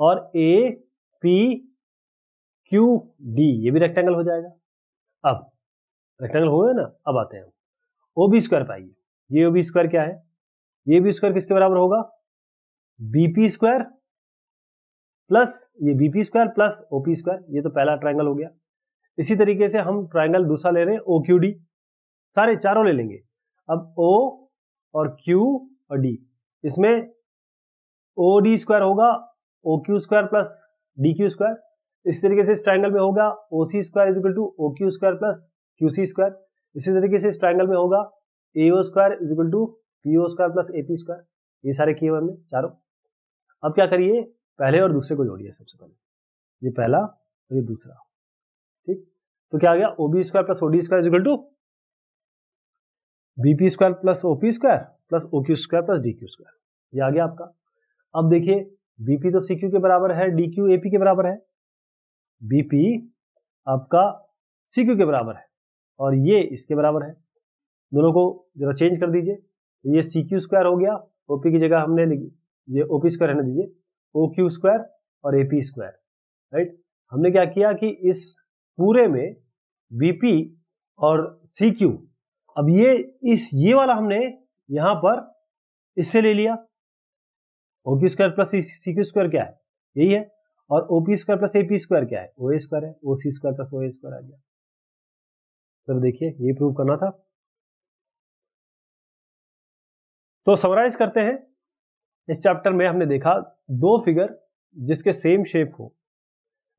और APQD ये भी रेक्टेंगल हो जाएगा। अब रेक्टेंगल हो गए ना, अब आते हैं ओ बी स्क्वायर पाइए। ये ओ बी स्क्वायर क्या है? ये बी स्क्वायर किसके बराबर होगा? बीपी स्क्वायर प्लस ये BP square plus OP square. ये तो पहला ट्राइंगल हो गया। इसी तरीके से हम ट्राइंगल दूसरा ले रहे हैं ओ क्यू डी, सारे चारों ले लेंगे। अब ओ और क्यू और डी, इसमें ओ डी स्क्वायर होगा O Q square plus D Q square. इस तरीके से इस ट्राइंगल में होगा O C square is equal to O Q square plus Q C square. इसी तरीके से इस ट्राइंगल में होगा A O square is equal to P O square plus A P square. ये सारे किए हुए हमने चारों। अब क्या करिए, पहले और दूसरे को जोड़िए। सबसे पहले ये पहला और ये दूसरा, ठीक। तो क्या आ गया? O B square plus O D square is equal to BP square plus OP square plus O Q square plus D Q square. ये आ गया आपका। अब देखिए, बीपी तो सी क्यू के बराबर है, डी क्यू एपी के बराबर है। बीपी आपका सी क्यू के बराबर है और ये इसके बराबर है। दोनों को जरा चेंज कर दीजिए। ये सी क्यू स्क्वायर हो गया, ओपी की जगह हमने लिखी, ये ओपी स्क्वायर रहने दीजिए, ओ क्यू स्क्वायर और एपी स्क्वायर, राइट। हमने क्या किया कि इस पूरे में बीपी और सी क्यू, अब ये वाला हमने यहां पर इससे ले लिया। O Q square plus C Q square क्या है? यही है। और OP square plus AP square क्या है? ओ ए स्क्वायर है। O C square plus O A square आ गया। तो देखिए, ये प्रूव करना था। तो समराइज करते हैं। इस चैप्टर में हमने देखा दो फिगर जिसके सेम शेप हो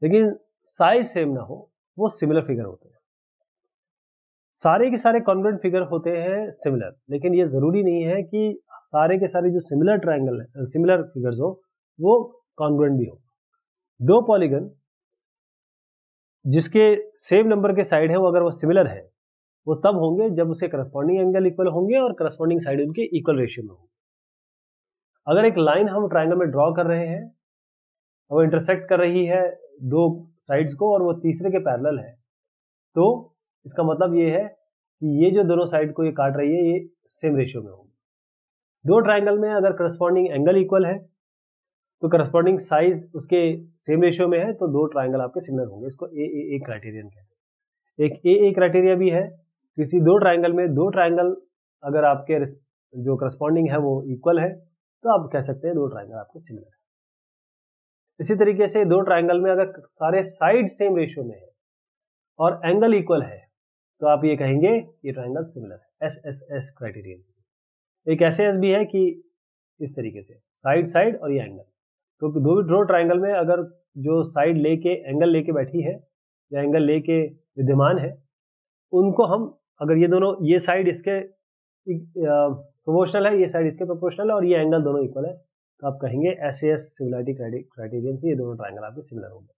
लेकिन साइज सेम ना हो, वो सिमिलर फिगर होते हैं। सारे के सारे कॉन्ग्रुएंट फिगर होते हैं सिमिलर, लेकिन ये जरूरी नहीं है कि सारे के सारे जो सिमिलर ट्राइंगल है, सिमिलर फिगर्स हो, वो कॉन्ग्रुएंट भी हो। दो पॉलीगन जिसके सेम नंबर के साइड है, वो अगर वो सिमिलर है, वो तब होंगे जब उसके करस्पॉन्डिंग एंगल इक्वल होंगे और करस्पॉन्डिंग साइड उनके इक्वल रेशियो में होंगे। अगर एक लाइन हम ट्राइंगल में ड्रॉ कर रहे हैं, वो इंटरसेक्ट कर रही है दो साइड्स को और वो तीसरे के पैरेलल है, तो इसका मतलब ये है कि ये जो दोनों साइड को ये काट रही है, ये सेम रेशियो में होंगे। दो ट्राइंगल में अगर करस्पॉन्डिंग एंगल इक्वल है तो करस्पॉन्डिंग साइज उसके सेम रेशियो में है, तो दो ट्राइंगल आपके सिमिलर होंगे। इसको ए क्राइटेरियन कहते हैं। एक ए क्राइटेरिया भी है, किसी दो ट्राइंगल में दो ट्राइंगल अगर आपके जो करस्पॉन्डिंग है वो इक्वल है, तो आप कह सकते हैं दो ट्राइंगल आपके सिमिलर है। इसी तरीके से दो ट्राइंगल में अगर सारे साइड सेम रेशियो में है और एंगल इक्वल है, तो आप ये कहेंगे ये ट्राइंगल सिमिलर है। S criterion. एक ऐसे एस भी है कि इस तरीके से साइड साइड और ये एंगल, तो दो ट्राइंगल में अगर जो साइड लेके एंगल लेके बैठी है या एंगल लेके विद्यमान है, उनको हम अगर ये दोनों, ये साइड इसके प्रोपोर्शनल है, ये साइड इसके प्रोपोर्शनल है और ये एंगल दोनों इक्वल है, तो आप कहेंगे एस सिमिलरिटी क्राइटेरियन से ये दोनों ट्राइंगल आपके सिमिलर होंगे।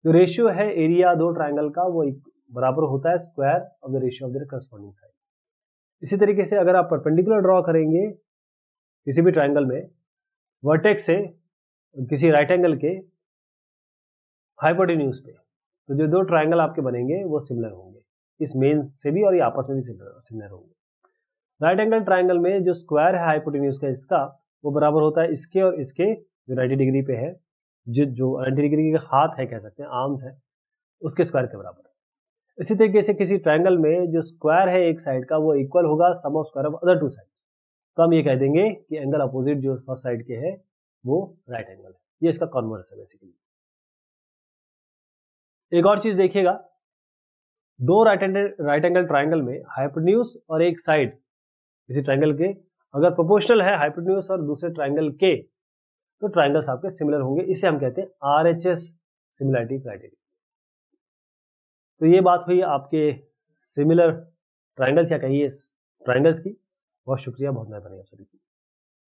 जो रेशियो है एरिया दो ट्राइंगल का, वो बराबर होता है square of the ratio of the corresponding side. इसी तरीके से अगर आप परपेंडिकुलर ड्रॉ करेंगे किसी भी ट्राइंगल में, वर्टेक्स से किसी राइट एंगल के हाइपोटेन्यूज पे, तो जो दो ट्राइंगल आपके बनेंगे वो सिमिलर होंगे, इस मेन से भी और ये आपस में भी सिमिलर होंगे। राइट एंगल ट्राइंगल में जो स्क्वायर है हाइपोटेन्यूज का, इसका वो बराबर होता है इसके और इसके जो 90 डिग्री पे है, जो 90 डिग्री के हाथ है, कह सकते हैं आर्म्स है, उसके स्क्वायर के बराबर है। इसी तरीके से किसी ट्राइंगल में जो स्क्वायर है एक साइड का, वो इक्वल होगा sum of square of other two sides, तो हम ये कह देंगे कि एंगल अपोजिट जो फर्स्ट साइड के है वो राइट एंगल है। ये इसका कॉन्वर्स है बेसिकली। एक और चीज देखिएगा, दो राइट एंगल ट्राइंगल में हाइपोटेन्यूज और एक साइड किसी ट्राइंगल के अगर प्रोपोर्शनल है हाइपोटेन्यूज और दूसरे ट्राइंगल के, तो ट्राइंगल्स आपके सिमिलर होंगे। इसे हम कहते हैं आरएचएस सिमिलरिटी क्राइटेरिया। तो ये बात हुई आपके सिमिलर ट्राइंगल्स या कहिए ट्राइंगल्स की। बहुत शुक्रिया, बहुत मेहरबानी आप सभी की।